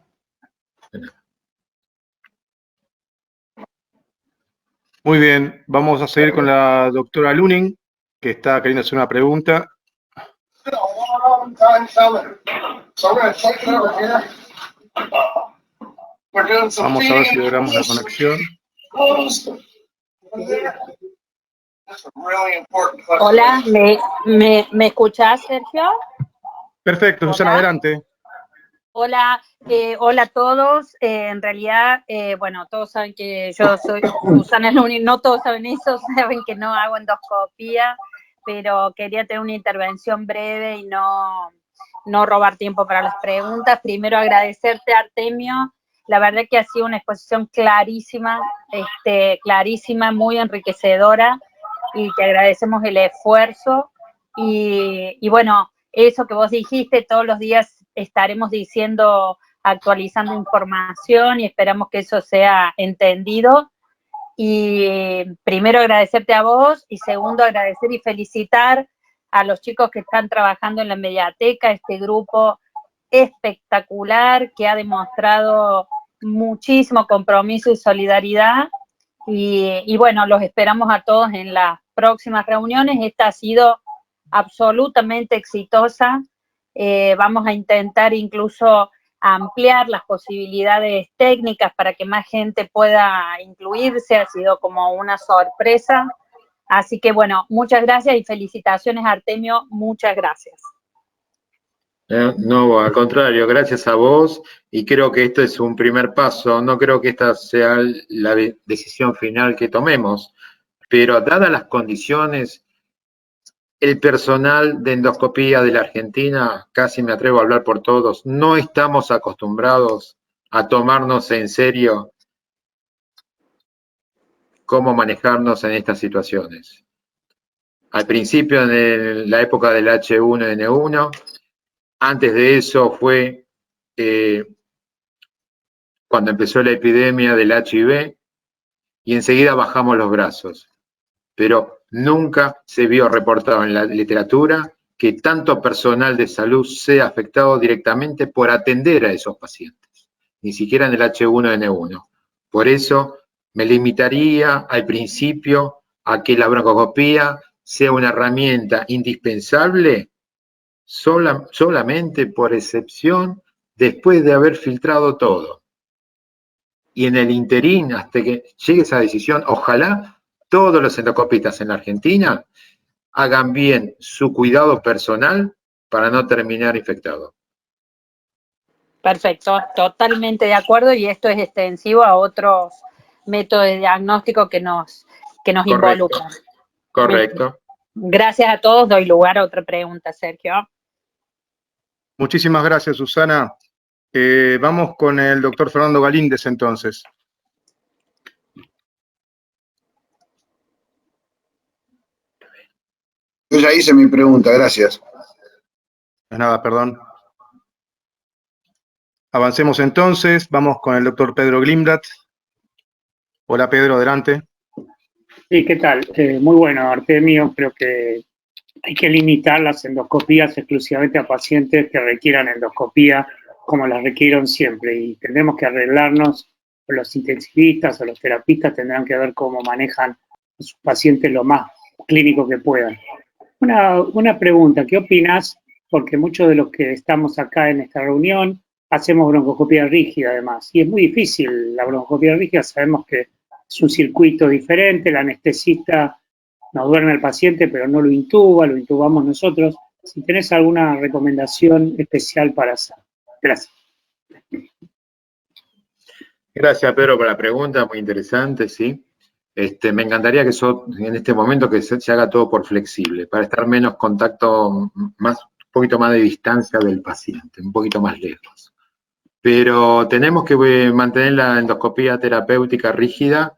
Muy bien, vamos a seguir con la doctora Luning, que está queriendo hacer una pregunta. Vamos a ver si logramos la conexión. Hola, ¿me escuchás, Sergio? Perfecto, Susana, adelante. Hola, hola a todos. En realidad, bueno, todos saben que yo soy Susana Luning, no todos saben eso, saben que no hago endoscopía, pero quería tener una intervención breve y no robar tiempo para las preguntas. Primero agradecerte, Artemio. La verdad que ha sido una exposición clarísima, clarísima, muy enriquecedora, y te agradecemos el esfuerzo. Y bueno, eso que vos dijiste, todos los días estaremos diciendo, actualizando información, y esperamos que eso sea entendido. Y primero agradecerte a vos, y segundo agradecer y felicitar a los chicos que están trabajando en la Mediateca, este grupo espectacular que ha demostrado muchísimo compromiso y solidaridad. Y bueno, los esperamos a todos en las próximas reuniones. Esta ha sido absolutamente exitosa. Vamos a intentar incluso ampliar las posibilidades técnicas para que más gente pueda incluirse. Ha sido como una sorpresa. Así que bueno, muchas gracias y felicitaciones, Artemio, muchas gracias. No, al contrario, gracias a vos, y creo que esto es un primer paso, no creo que esta sea la decisión final que tomemos, pero dadas las condiciones, el personal de endoscopía de la Argentina, casi me atrevo a hablar por todos, no estamos acostumbrados a tomarnos en serio cómo manejarnos en estas situaciones. Al principio, en la época del H1N1, antes de eso fue cuando empezó la epidemia del HIV, y enseguida bajamos los brazos. Pero nunca se vio reportado en la literatura que tanto personal de salud sea afectado directamente por atender a esos pacientes, ni siquiera en el H1N1. Por eso me limitaría al principio a que la broncoscopía sea una herramienta indispensable solamente por excepción después de haber filtrado todo. Y en el interín, hasta que llegue esa decisión, ojalá todos los endoscopistas en la Argentina hagan bien su cuidado personal para no terminar infectado. Perfecto, totalmente de acuerdo, y esto es extensivo a otros métodos de diagnóstico que nos involucran. Correcto. Gracias a todos. Doy lugar a otra pregunta, Sergio. Muchísimas gracias, Susana. Vamos con el doctor Fernando Galíndez, entonces. Yo ya hice mi pregunta, gracias. Nada, perdón. Avancemos entonces. Vamos con el doctor Pedro Glimrat. Hola, Pedro, adelante. Sí, ¿qué tal? Muy bueno, Artemio. Creo que hay que limitar las endoscopías exclusivamente a pacientes que requieran endoscopía, como las requirieron siempre, y tendremos que arreglarnos, los intensivistas o los terapistas tendrán que ver cómo manejan a sus pacientes lo más clínico que puedan. Una pregunta, ¿qué opinas? Porque muchos de los que estamos acá en esta reunión hacemos broncoscopía rígida además, y es muy difícil la broncoscopía rígida, sabemos que es un circuito diferente, el anestesista nos duerme al paciente pero no lo intuba, lo intubamos nosotros. Si tenés alguna recomendación especial para hacer. Gracias. Gracias, Pedro, por la pregunta, muy interesante, sí. Me encantaría que eso, en este momento, que se haga todo por flexible, para estar menos contacto, un poquito más de distancia del paciente, un poquito más lejos. Pero tenemos que mantener la endoscopía terapéutica rígida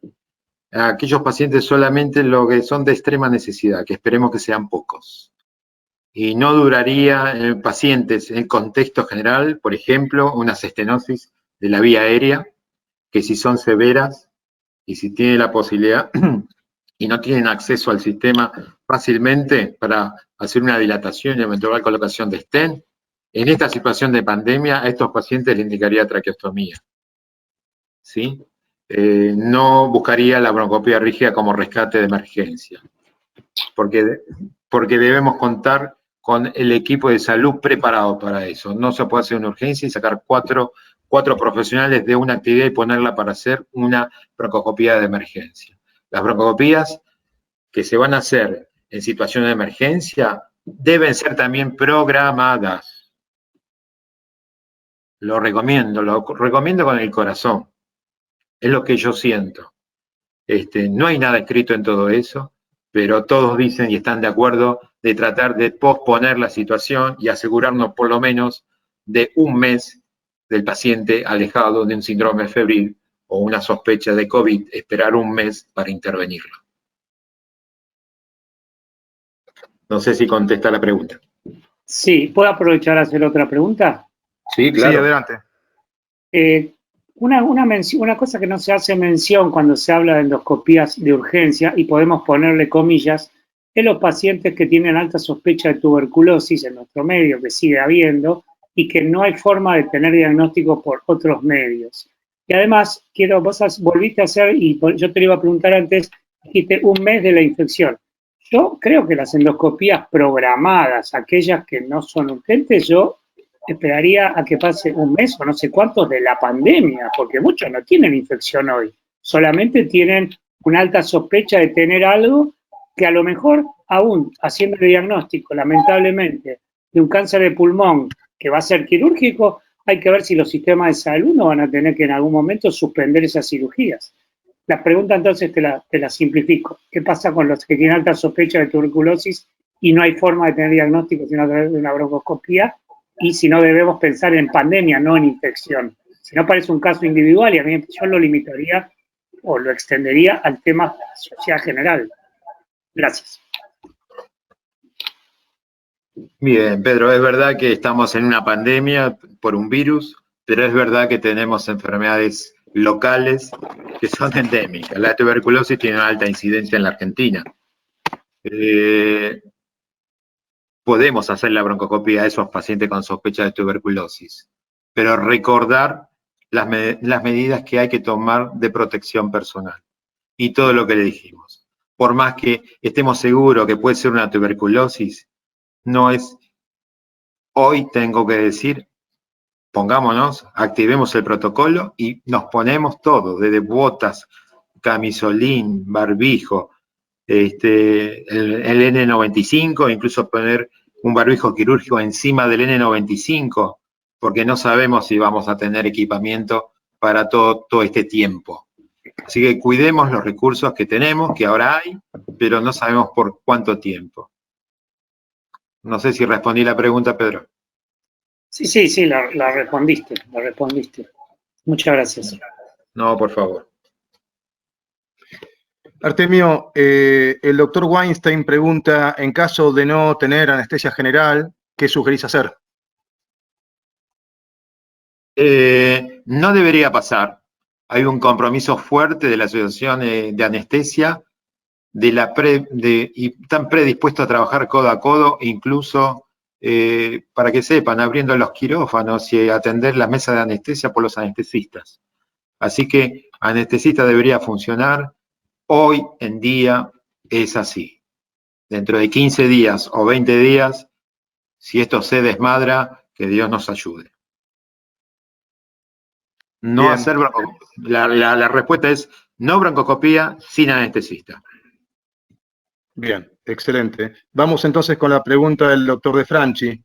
a aquellos pacientes solamente lo que son de extrema necesidad, que esperemos que sean pocos. Y no duraría en pacientes en el contexto general, por ejemplo, una estenosis de la vía aérea, que si son severas y si tienen la posibilidad y no tienen acceso al sistema fácilmente para hacer una dilatación y eventual colocación de stent, en esta situación de pandemia a estos pacientes les indicaría traqueostomía. ¿Sí? No buscaría la broncoscopia rígida como rescate de emergencia, porque debemos contar con el equipo de salud preparado para eso. No se puede hacer una urgencia y sacar cuatro profesionales de una actividad y ponerla para hacer una broncoscopía de emergencia. Las broncoscopías que se van a hacer en situación de emergencia deben ser también programadas. Lo recomiendo con el corazón. Es lo que yo siento. No hay nada escrito en todo eso, pero todos dicen y están de acuerdo de tratar de posponer la situación y asegurarnos por lo menos de un mes del paciente alejado de un síndrome febril o una sospecha de COVID, esperar un mes para intervenirlo. No sé si contesta la pregunta. Sí, ¿puedo aprovechar a hacer otra pregunta? Sí, claro. Sí, adelante. Una cosa que no se hace mención cuando se habla de endoscopías de urgencia, y podemos ponerle comillas, es los pacientes que tienen alta sospecha de tuberculosis en nuestro medio, que sigue habiendo, y que no hay forma de tener diagnóstico por otros medios. Y además, vos volviste a hacer, y yo te lo iba a preguntar antes, dijiste un mes de la infección. Yo creo que las endoscopías programadas, aquellas que no son urgentes, yo esperaría a que pase un mes o no sé cuántos de la pandemia, porque muchos no tienen infección hoy, solamente tienen una alta sospecha de tener algo que a lo mejor, aún haciendo el diagnóstico, lamentablemente, de un cáncer de pulmón que va a ser quirúrgico, hay que ver si los sistemas de salud no van a tener que en algún momento suspender esas cirugías. La pregunta entonces te la simplifico. ¿Qué pasa con los que tienen alta sospecha de tuberculosis y no hay forma de tener diagnóstico sino a través de una broncoscopía? Y si no debemos pensar en pandemia, no en infección. Si no parece un caso individual, y a mí yo lo limitaría o lo extendería al tema social general. Gracias. Bien, Pedro, es verdad que estamos en una pandemia por un virus, pero es verdad que tenemos enfermedades locales que son endémicas. La tuberculosis tiene una alta incidencia en la Argentina. Podemos hacer la broncoscopia a esos pacientes con sospecha de tuberculosis, pero recordar las medidas que hay que tomar de protección personal y todo lo que le dijimos. Por más que estemos seguros que puede ser una tuberculosis, no es, hoy tengo que decir, pongámonos, activemos el protocolo y nos ponemos todo, desde botas, camisolín, barbijo, el N95, incluso poner un barbijo quirúrgico encima del N95, porque no sabemos si vamos a tener equipamiento para todo este tiempo. Así que cuidemos los recursos que tenemos, que ahora hay, pero no sabemos por cuánto tiempo. No sé si respondí la pregunta, Pedro. Sí, la respondiste. Muchas gracias. No, por favor. Artemio, el doctor Weinstein pregunta, en caso de no tener anestesia general, ¿qué sugerís hacer? No debería pasar. Hay un compromiso fuerte de la Asociación de Anestesia y están predispuestos a trabajar codo a codo, incluso para que sepan, abriendo los quirófanos y atender las mesas de anestesia por los anestesistas. Así que anestesista debería funcionar. Hoy en día es así. Dentro de 15 días o 20 días, si esto se desmadra, que Dios nos ayude. No Bien. hacer broncoscopía. La respuesta es no broncoscopía sin anestesista. Bien, excelente. Vamos entonces con la pregunta del doctor De Franchi.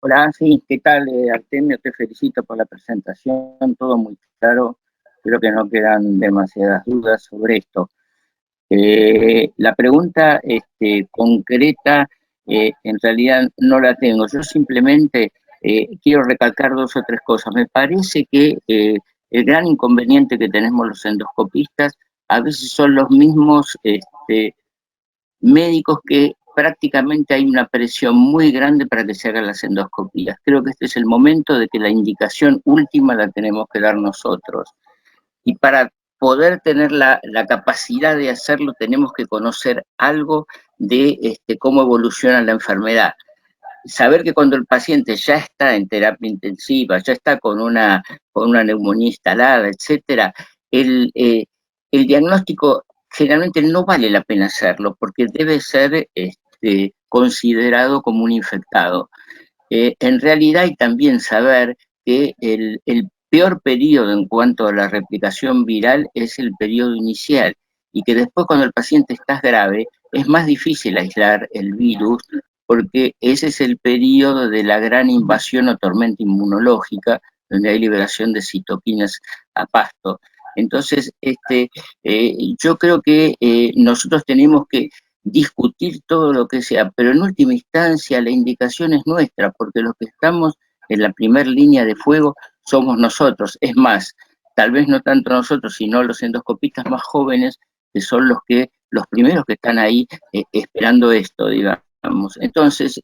Hola, sí, ¿qué tal, Artemio? Te felicito por la presentación, todo muy claro. Creo que no quedan demasiadas dudas sobre esto. La pregunta concreta, en realidad no la tengo. Yo simplemente quiero recalcar 2 o 3 cosas. Me parece que el gran inconveniente que tenemos los endoscopistas a veces son los mismos médicos que prácticamente hay una presión muy grande para que se hagan las endoscopías. Creo que este es el momento de que la indicación última la tenemos que dar nosotros. Y para poder tener la capacidad de hacerlo, tenemos que conocer algo de cómo evoluciona la enfermedad. Saber que cuando el paciente ya está en terapia intensiva, ya está con una neumonía instalada, etcétera, el diagnóstico generalmente no vale la pena hacerlo porque debe ser considerado como un infectado. En realidad hay también saber que el peor periodo en cuanto a la replicación viral es el periodo inicial y que después cuando el paciente está grave es más difícil aislar el virus porque ese es el periodo de la gran invasión o tormenta inmunológica donde hay liberación de citoquinas a pasto. Entonces, yo creo que nosotros tenemos que discutir todo lo que sea, pero en última instancia la indicación es nuestra, porque los que estamos en la primera línea de fuego somos nosotros. Es más, tal vez no tanto nosotros, sino los endoscopistas más jóvenes, que son los primeros que están ahí esperando esto, digamos. Entonces,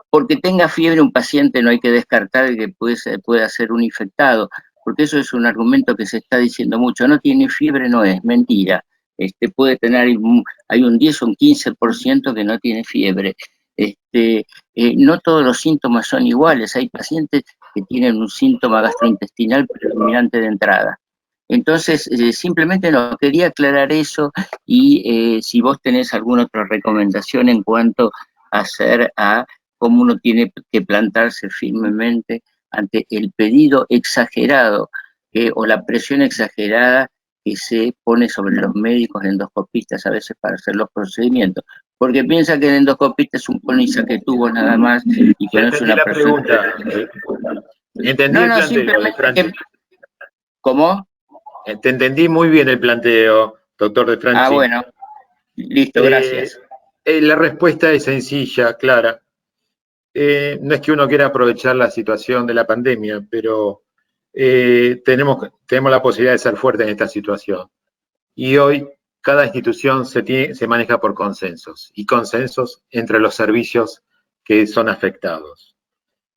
porque tenga fiebre un paciente no hay que descartar que pueda ser un infectado, porque eso es un argumento que se está diciendo mucho. No tiene fiebre, no es mentira. Puede tener, hay un 10 o un 15% que no tiene fiebre. No todos los síntomas son iguales. Hay pacientes que tienen un síntoma gastrointestinal predominante de entrada. Entonces, simplemente no, quería aclarar eso y si vos tenés alguna otra recomendación en cuanto a cómo uno tiene que plantarse firmemente ante el pedido exagerado o la presión exagerada que se pone sobre los médicos endoscopistas a veces para hacer los procedimientos. Porque piensa que el endoscopista es un póliza que tuvo nada más y que no es una persona. Entendí el planteo, De Franchi. ¿Cómo? Te entendí muy bien el planteo, doctor De Franchi. Ah, bueno. Listo, gracias. La respuesta es sencilla, clara. No es que uno quiera aprovechar la situación de la pandemia, pero tenemos la posibilidad de ser fuertes en esta situación. Y hoy cada institución se maneja por consensos, y consensos entre los servicios que son afectados.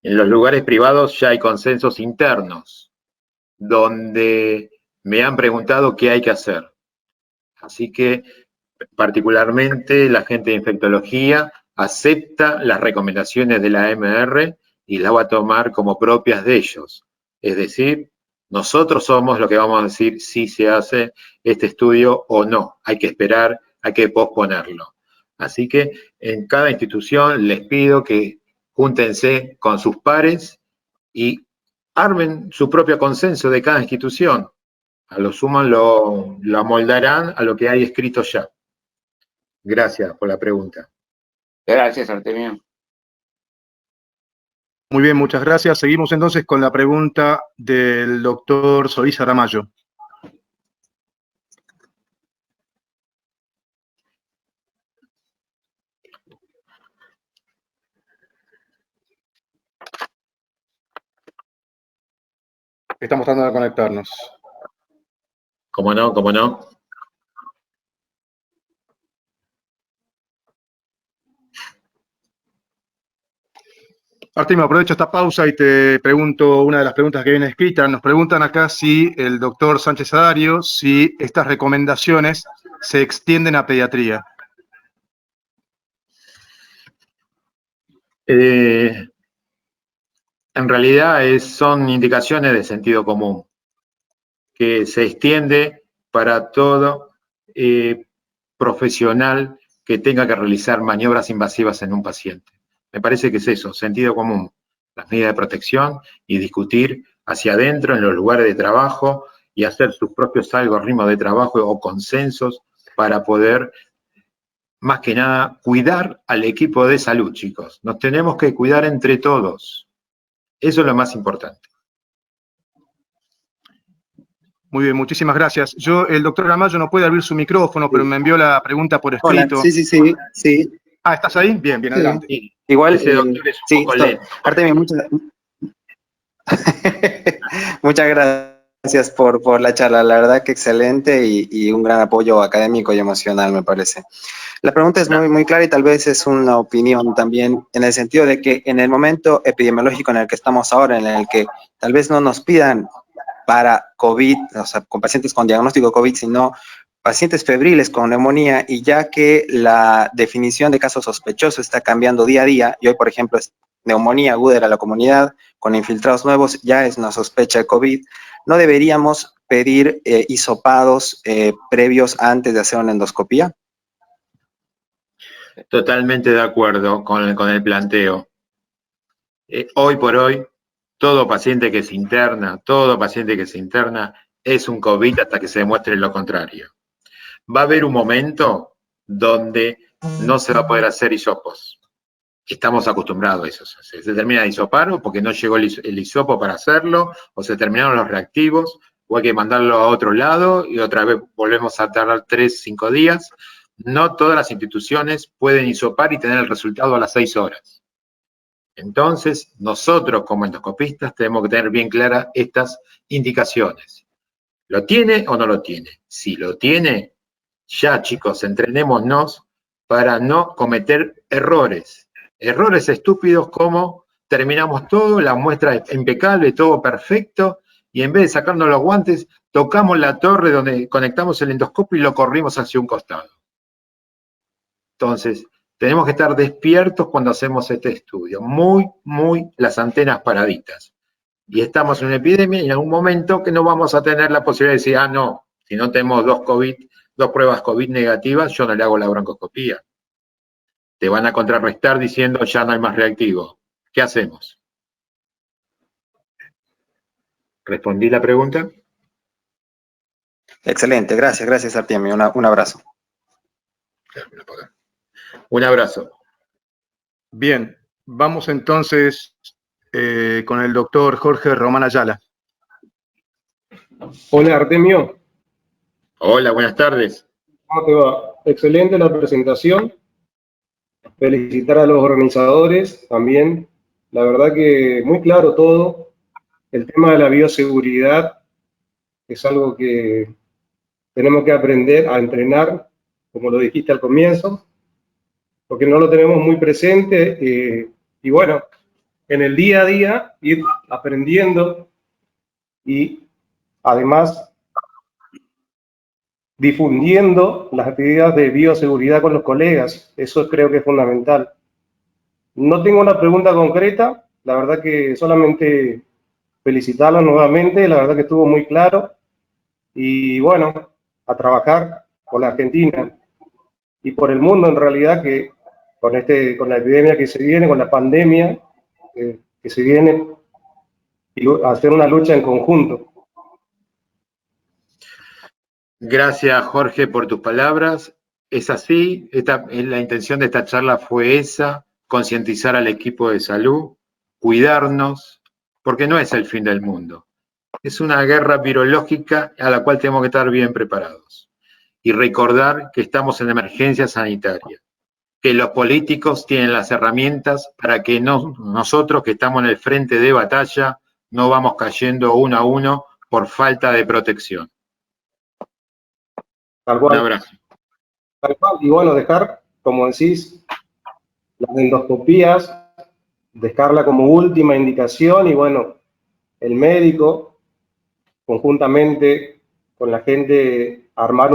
En los lugares privados ya hay consensos internos, donde me han preguntado qué hay que hacer. Así que, particularmente, la gente de infectología acepta las recomendaciones de la AMR y las va a tomar como propias de ellos. Es decir, nosotros somos los que vamos a decir si se hace este estudio o no. Hay que esperar, hay que posponerlo. Así que en cada institución les pido que júntense con sus pares y armen su propio consenso de cada institución. A lo sumo lo amoldarán a lo que hay escrito ya. Gracias por la pregunta. Gracias, Artemio. Muy bien, muchas gracias. Seguimos entonces con la pregunta del doctor Solís Aramayo. Estamos tratando de conectarnos. ¿Cómo no? ¿Cómo no? Artemio, aprovecho esta pausa y te pregunto una de las preguntas que viene escrita. Nos preguntan acá si el doctor Sánchez Adario, si estas recomendaciones se extienden a pediatría. En realidad son indicaciones de sentido común, que se extiende para todo profesional que tenga que realizar maniobras invasivas en un paciente. Me parece que es eso, sentido común, las medidas de protección y discutir hacia adentro en los lugares de trabajo y hacer sus propios algoritmos de trabajo o consensos para poder, más que nada, cuidar al equipo de salud, chicos. Nos tenemos que cuidar entre todos. Eso es lo más importante. Muy bien, muchísimas gracias. El doctor Aramayo no puede abrir su micrófono, pero me envió la pregunta por escrito. Hola, sí. Ah, ¿estás ahí? Bien, bien, adelante. Sí. Igual, Ese doctor es un sí, poco lento. Artemio, muchas gracias por la charla, la verdad que excelente y un gran apoyo académico y emocional, me parece. La pregunta es muy clara y tal vez es una opinión también, en el sentido de que en el momento epidemiológico en el que estamos ahora, en el que tal vez no nos pidan para COVID, o sea, con pacientes con diagnóstico COVID, sino pacientes febriles con neumonía, y ya que la definición de caso sospechoso está cambiando día a día, y hoy, por ejemplo, es neumonía aguda de la comunidad, con infiltrados nuevos, ya es una sospecha de COVID, ¿no deberíamos pedir hisopados previos antes de hacer una endoscopía? Totalmente de acuerdo con el planteo. Hoy por hoy, todo paciente que se interna es un COVID hasta que se demuestre lo contrario. Va a haber un momento donde no se va a poder hacer hisopos. Estamos acostumbrados a eso. Se termina de hisopar porque no llegó el hisopo para hacerlo, o se terminaron los reactivos, o hay que mandarlo a otro lado y otra vez volvemos a tardar 3-5 días. No todas las instituciones pueden hisopar y tener el resultado a las 6 horas. Entonces, nosotros como endoscopistas tenemos que tener bien claras estas indicaciones. ¿Lo tiene o no lo tiene? Si lo tiene, ya chicos, entrenémonos para no cometer errores. Errores estúpidos como terminamos todo, la muestra es impecable, todo perfecto, y en vez de sacarnos los guantes, tocamos la torre donde conectamos el endoscopio y lo corrimos hacia un costado. Entonces, tenemos que estar despiertos cuando hacemos este estudio, muy las antenas paraditas. Y estamos en una epidemia y en algún momento que no vamos a tener la posibilidad de decir, no, si no tenemos dos pruebas COVID negativas, yo no le hago la broncoscopía. Te van a contrarrestar diciendo, ya no hay más reactivo. ¿Qué hacemos? ¿Respondí la pregunta? Excelente, gracias Artemio, un abrazo. Un abrazo. Bien, vamos entonces con el doctor Jorge Román Ayala. Hola Artemio. Hola, buenas tardes. ¿Cómo te va? Excelente la presentación. Felicitar a los organizadores también. La verdad que muy claro todo. el tema de la bioseguridad es algo que tenemos que aprender a entrenar, como lo dijiste al comienzo, porque no lo tenemos muy presente, y bueno, en el día a día ir aprendiendo y además difundiendo las actividades de bioseguridad con los colegas. Eso creo que es fundamental. No tengo una pregunta concreta, la verdad que solamente felicitarlo nuevamente, la verdad que estuvo muy claro, y bueno, a trabajar por la Argentina y por el mundo en realidad, que con la epidemia que se viene, con la pandemia que se viene, y hacer una lucha en conjunto. Gracias, Jorge, por tus palabras. Es así, la intención de esta charla fue esa, concientizar al equipo de salud, cuidarnos, porque no es el fin del mundo. Es una guerra virológica a la cual tenemos que estar bien preparados. Y recordar que estamos en emergencia sanitaria, que los políticos tienen las herramientas para que nosotros que estamos en el frente de batalla no vamos cayendo uno a uno por falta de protección. Tal cual. Un abrazo. Tal cual. Y bueno, dejar, como decís, las endoscopías, dejarla como última indicación, y bueno, el médico, conjuntamente con la gente, armar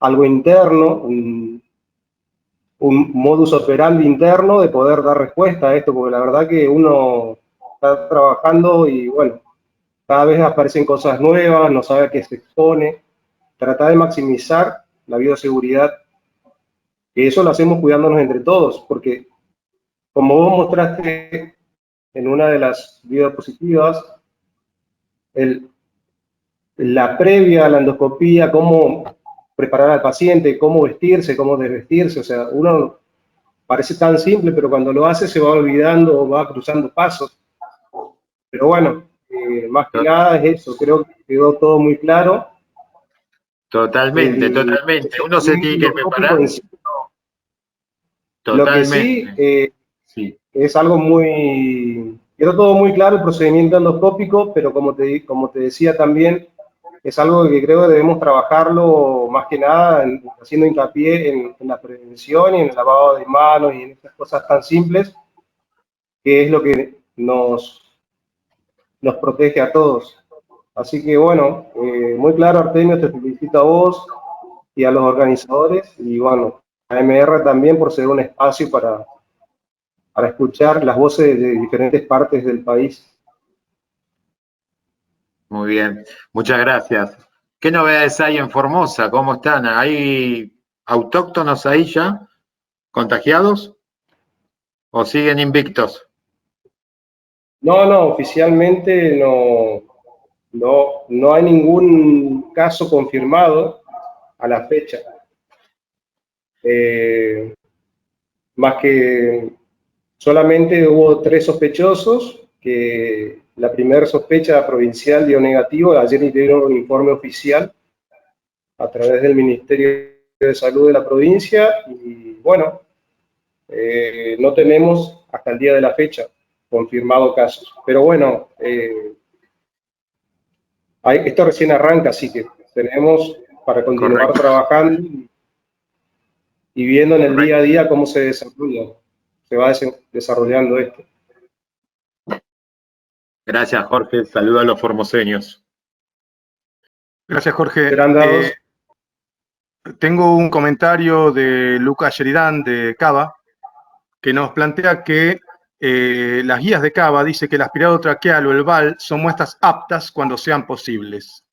algo interno, un modus operandi interno de poder dar respuesta a esto, porque la verdad que uno está trabajando y bueno, cada vez aparecen cosas nuevas, no sabe a qué se expone. Tratar de maximizar la bioseguridad, que eso lo hacemos cuidándonos entre todos, porque como vos mostraste en una de las diapositivas, la previa a la endoscopía, cómo preparar al paciente, cómo vestirse, cómo desvestirse, o sea, uno parece tan simple, pero cuando lo hace se va olvidando o va cruzando pasos. Pero bueno, más que nada es eso, creo que quedó todo muy claro. Totalmente, totalmente. Uno se tiene que preparar. Lo que sí, es algo muy... Quedó todo muy claro el procedimiento endoscópico, pero como te decía también, es algo que creo que debemos trabajarlo más que nada haciendo hincapié en la prevención y en el lavado de manos y en estas cosas tan simples, que es lo que nos protege a todos. Así que bueno, muy claro, Artemio, te felicito a vos y a los organizadores, y bueno, a AMR también por ser un espacio para escuchar las voces de diferentes partes del país. Muy bien, muchas gracias. ¿Qué novedades hay en Formosa? ¿Cómo están? ¿Hay autóctonos ahí ya contagiados o siguen invictos? No, oficialmente no hay ningún caso confirmado a la fecha. Más que solamente hubo 3 sospechosos, que la primera sospecha provincial dio negativo. Ayer dieron un informe oficial a través del Ministerio de Salud de la provincia, y bueno, no tenemos hasta el día de la fecha confirmado casos. Pero bueno, esto recién arranca, así que tenemos para continuar trabajando y viendo en el día a día cómo se va desarrollando esto. Gracias, Jorge. Saludo a los formoseños. Gracias, Jorge. Dados. Tengo un comentario de Lucas Sheridan de Cava, que nos plantea que las guías de Cava dice que el aspirado traqueal o el VAL son muestras aptas cuando sean posibles.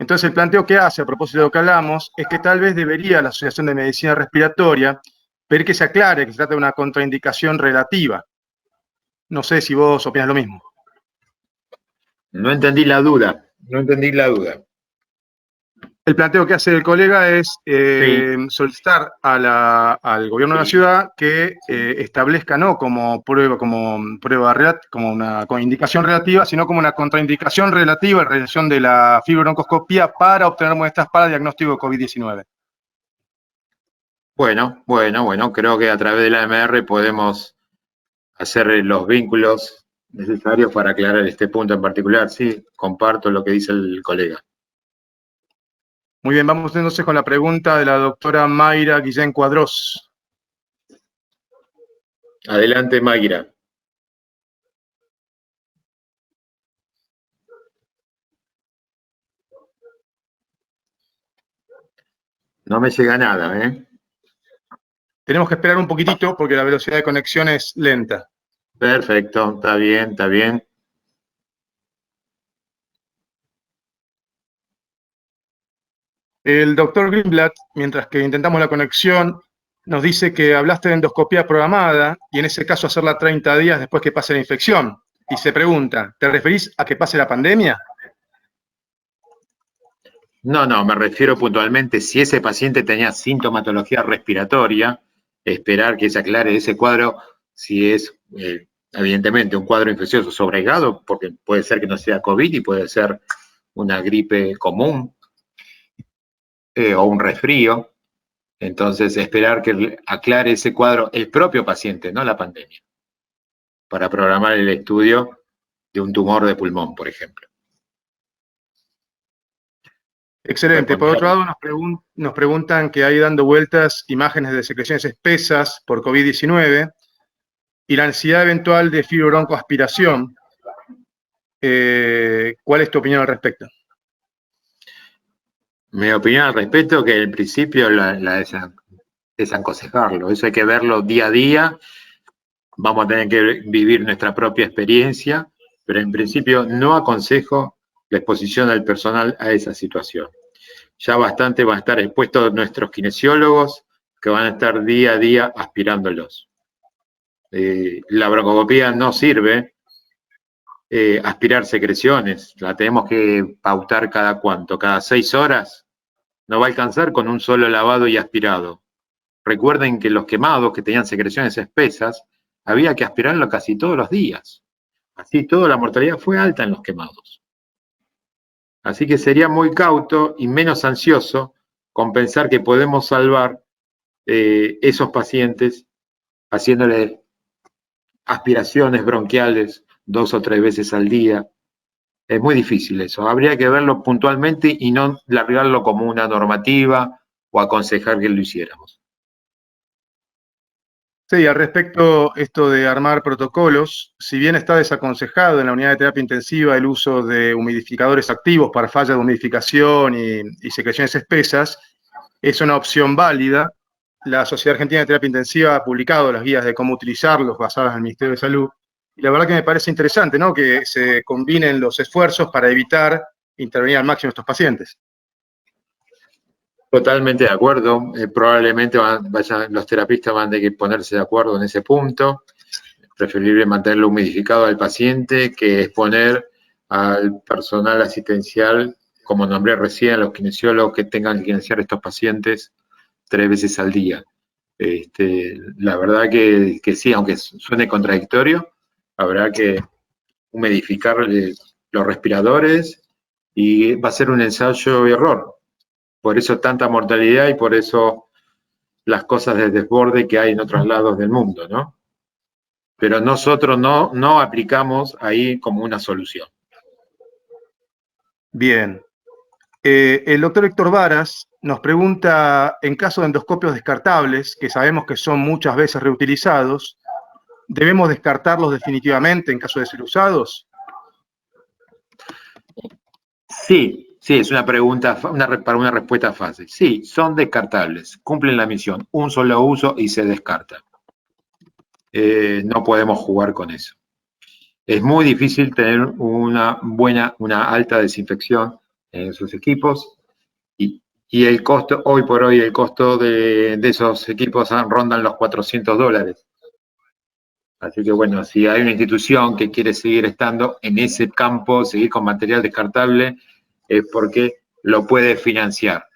Entonces el planteo que hace, a propósito de lo que hablamos, es que tal vez debería la Asociación de Medicina Respiratoria pedir que se aclare que se trata de una contraindicación relativa. No sé si vos opinas lo mismo. No entendí la duda, El planteo que hace el colega es solicitar al gobierno de la ciudad que establezca no como una indicación relativa, sino como una contraindicación relativa a la realización de la fibrobroncoscopía para obtener muestras para diagnóstico de COVID-19. Bueno, creo que a través de la AMR podemos hacer los vínculos necesarios para aclarar este punto en particular. Sí, comparto lo que dice el colega. Muy bien, vamos entonces con la pregunta de la doctora Mayra Guillén Cuadrós. Adelante, Mayra. No me llega nada, ¿eh? Tenemos que esperar un poquitito porque la velocidad de conexión es lenta. Perfecto, está bien, está bien. El doctor Greenblatt, mientras que intentamos la conexión, nos dice que hablaste de endoscopía programada y en ese caso hacerla 30 días después que pase la infección. Y se pregunta, ¿te referís a que pase la pandemia? No, me refiero puntualmente, si ese paciente tenía sintomatología respiratoria, esperar que se aclare ese cuadro, si es evidentemente un cuadro infeccioso sobregrado, porque puede ser que no sea COVID y puede ser una gripe común o un resfrío. Entonces, esperar que aclare ese cuadro el propio paciente, no la pandemia, para programar el estudio de un tumor de pulmón, por ejemplo. Excelente. Por otro lado, nos preguntan que hay dando vueltas imágenes de secreciones espesas por COVID-19 y la necesidad eventual de fibrobroncoaspiración. ¿Cuál es tu opinión al respecto? Mi opinión al respecto, que en principio la desaconsejarlo. Eso hay que verlo día a día. Vamos a tener que vivir nuestra propia experiencia, pero en principio no aconsejo la exposición del personal a esa situación. Ya bastante van a estar expuestos nuestros kinesiólogos, que van a estar día a día aspirándolos. La broncoscopía no sirve aspirar secreciones, la tenemos que pautar cada cuánto, cada 6 horas. No va a alcanzar con un solo lavado y aspirado. Recuerden que los quemados que tenían secreciones espesas, había que aspirarlo casi todos los días. Así toda la mortalidad fue alta en los quemados. Así que sería muy cauto y menos ansioso con pensar que podemos salvar esos pacientes haciéndole aspiraciones bronquiales 2 o 3 veces al día. Es muy difícil eso. Habría que verlo puntualmente y no largarlo como una normativa o aconsejar que lo hiciéramos. Sí, al respecto, esto de armar protocolos, si bien está desaconsejado en la unidad de terapia intensiva el uso de humidificadores activos para fallas de humidificación y secreciones espesas, es una opción válida. La Sociedad Argentina de Terapia Intensiva ha publicado las guías de cómo utilizarlos basadas en el Ministerio de Salud. Y la verdad que me parece interesante, ¿no?, que se combinen los esfuerzos para evitar intervenir al máximo a estos pacientes. Totalmente de acuerdo. Probablemente los terapistas van a tener que ponerse de acuerdo en ese punto. Preferible mantenerlo humidificado al paciente que exponer al personal asistencial, como nombré recién, a los kinesiólogos que tengan que kinesiar estos pacientes 3 veces al día. La verdad que sí, aunque suene contradictorio, habrá que humidificar los respiradores y va a ser un ensayo y error. Por eso tanta mortalidad y por eso las cosas de desborde que hay en otros lados del mundo, ¿no? Pero nosotros no aplicamos ahí como una solución. Bien. El doctor Héctor Varas nos pregunta, en caso de endoscopios descartables, que sabemos que son muchas veces reutilizados, ¿debemos descartarlos definitivamente en caso de ser usados? Sí, es una pregunta para una respuesta fácil. Sí, son descartables, cumplen la misión, un solo uso y se descarta. No podemos jugar con eso. Es muy difícil tener una alta desinfección en sus equipos y el costo, hoy por hoy, el costo de esos equipos rondan los $400. Así que bueno, si hay una institución que quiere seguir estando en ese campo, seguir con material descartable, es porque lo puede financiar.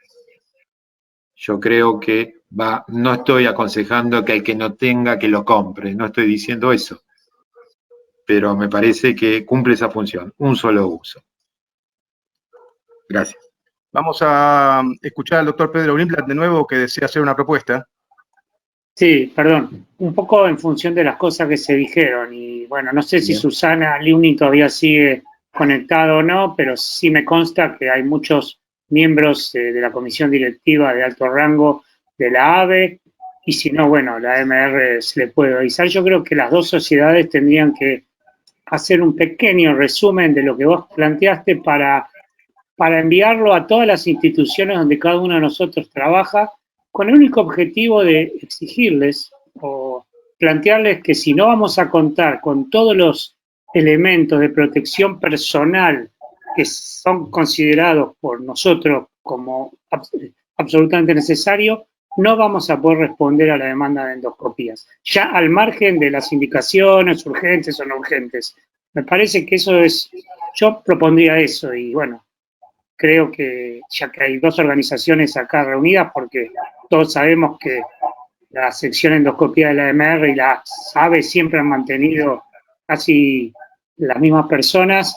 Yo creo que no estoy aconsejando que el que no tenga que lo compre, no estoy diciendo eso. Pero me parece que cumple esa función, un solo uso. Gracias. Vamos a escuchar al doctor Pedro Greenblatt de nuevo, que desea hacer una propuesta. Sí, perdón, un poco en función de las cosas que se dijeron y bueno, no sé si Bien. Susana Liuni todavía sigue conectada o no, pero sí me consta que hay muchos miembros de la comisión directiva de alto rango de la AVE y si no, bueno, la AMR se le puede avisar. Yo creo que las dos sociedades tendrían que hacer un pequeño resumen de lo que vos planteaste para enviarlo a todas las instituciones donde cada uno de nosotros trabaja, con el único objetivo de exigirles o plantearles que si no vamos a contar con todos los elementos de protección personal que son considerados por nosotros como absolutamente necesarios, no vamos a poder responder a la demanda de endoscopías, ya al margen de las indicaciones urgentes o no urgentes. Me parece que eso es, yo propondría eso y bueno, creo que ya que hay dos organizaciones acá reunidas, porque todos sabemos que la sección endoscopía de la AMR y la AVE siempre han mantenido casi las mismas personas,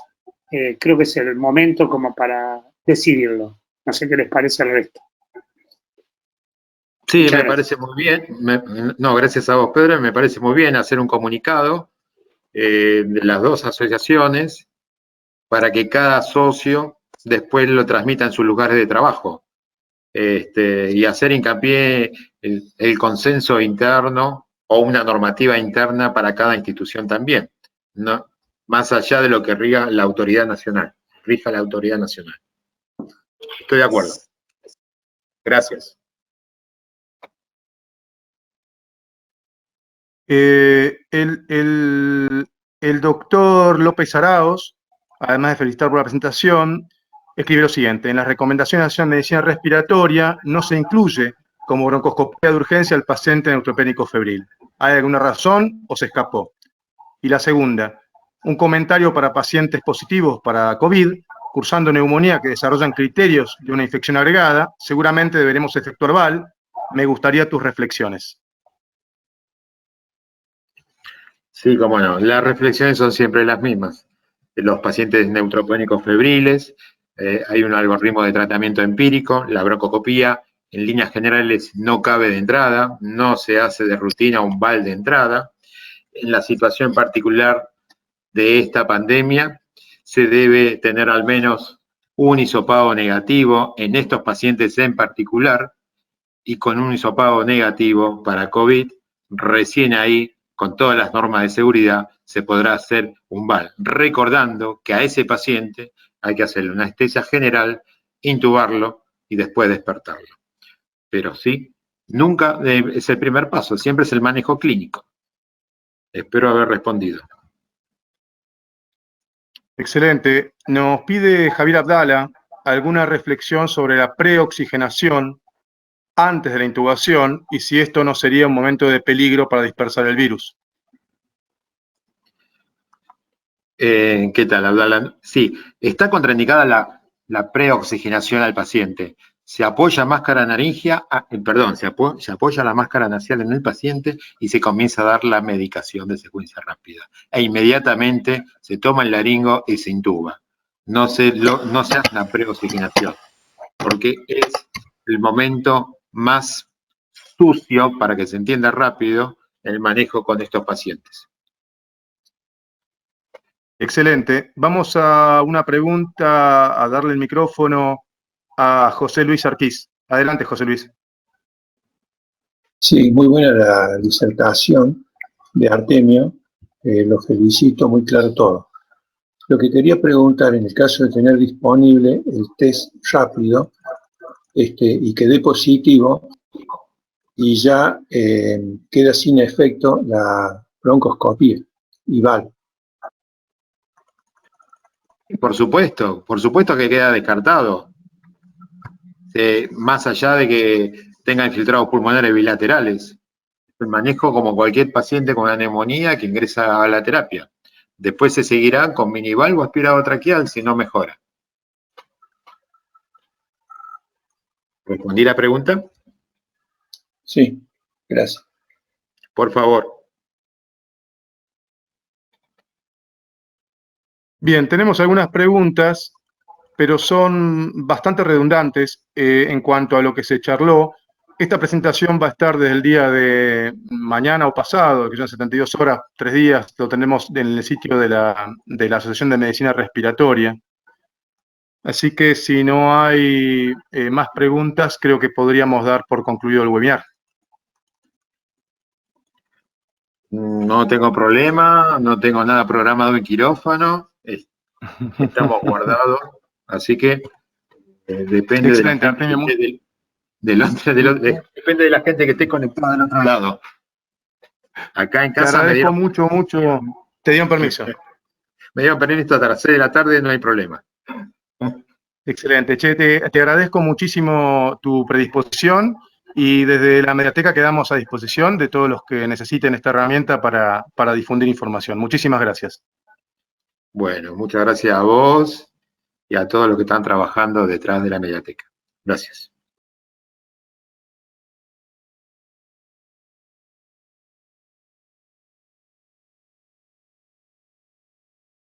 creo que es el momento como para decidirlo. No sé qué les parece al resto. Sí, Muchas me gracias. parece muy bien. No, gracias a vos, Pedro. Me parece muy bien hacer un comunicado de las dos asociaciones para que cada socio después lo transmita en sus lugares de trabajo. Y hacer hincapié el consenso interno o una normativa interna para cada institución también, ¿no? Más allá de lo que rija la autoridad nacional. Estoy de acuerdo. Gracias. El doctor López Araos, además de felicitar por la presentación, escribe lo siguiente: en las recomendaciones de medicina respiratoria no se incluye como broncoscopía de urgencia al paciente neutropénico febril. ¿Hay alguna razón o se escapó? Y la segunda, un comentario para pacientes positivos para COVID, cursando neumonía que desarrollan criterios de una infección agregada, seguramente deberemos efectuar VAL. Me gustaría tus reflexiones. Sí, cómo no. Las reflexiones son siempre las mismas. Los pacientes neutropénicos febriles, hay un algoritmo de tratamiento empírico, la broncoscopía en líneas generales no cabe de entrada, no se hace de rutina un VAL de entrada. En la situación particular de esta pandemia, se debe tener al menos un hisopado negativo en estos pacientes en particular, y con un hisopado negativo para COVID, recién ahí, con todas las normas de seguridad, se podrá hacer un VAL, recordando que a ese paciente hay que hacerle una anestesia general, intubarlo y después despertarlo. Pero sí, nunca es el primer paso, siempre es el manejo clínico. Espero haber respondido. Excelente. Nos pide Javier Abdala alguna reflexión sobre la preoxigenación antes de la intubación y si esto no sería un momento de peligro para dispersar el virus. ¿Qué tal, Abdala? Sí, está contraindicada la preoxigenación al paciente. Se apoya máscara naringea, se apoya la máscara nasal en el paciente y se comienza a dar la medicación de secuencia rápida. E inmediatamente se toma el laringo y se intuba. No se hace una preoxigenación, porque es el momento más sucio, para que se entienda rápido, el manejo con estos pacientes. Excelente. Vamos a una pregunta, a darle el micrófono a José Luis Arquís. Adelante, José Luis. Sí, muy buena la disertación de Artemio, lo felicito, muy claro todo. Lo que quería preguntar, en el caso de tener disponible el test rápido y que dé positivo y ya queda sin efecto la broncoscopía y VAL. Por supuesto que queda descartado. Más allá de que tenga infiltrados pulmonares bilaterales. El manejo como cualquier paciente con una neumonía que ingresa a la terapia. Después se seguirá con minivalvo aspirado traqueal si no mejora. ¿Respondí la pregunta? Sí, gracias. Por favor. Bien, tenemos algunas preguntas, pero son bastante redundantes en cuanto a lo que se charló. Esta presentación va a estar desde el día de mañana o pasado, que son 72 horas, 3 días, lo tendremos en el sitio de la Asociación de Medicina Respiratoria. Así que si no hay más preguntas, creo que podríamos dar por concluido el webinar. No tengo problema, no tengo nada programado en quirófano, estamos guardados, así que depende Excelente, de la gente depende de la gente que esté conectada del otro lado. Acá en Te casa agradezco mucho. Te dieron permiso. Me dieron permiso hasta las 6 de la tarde, no hay problema. Excelente. Che, te agradezco muchísimo tu predisposición y desde la Mediateca quedamos a disposición de todos los que necesiten esta herramienta para difundir información. Muchísimas gracias. Bueno, muchas gracias a vos y a todos los que están trabajando detrás de la Mediateca. Gracias.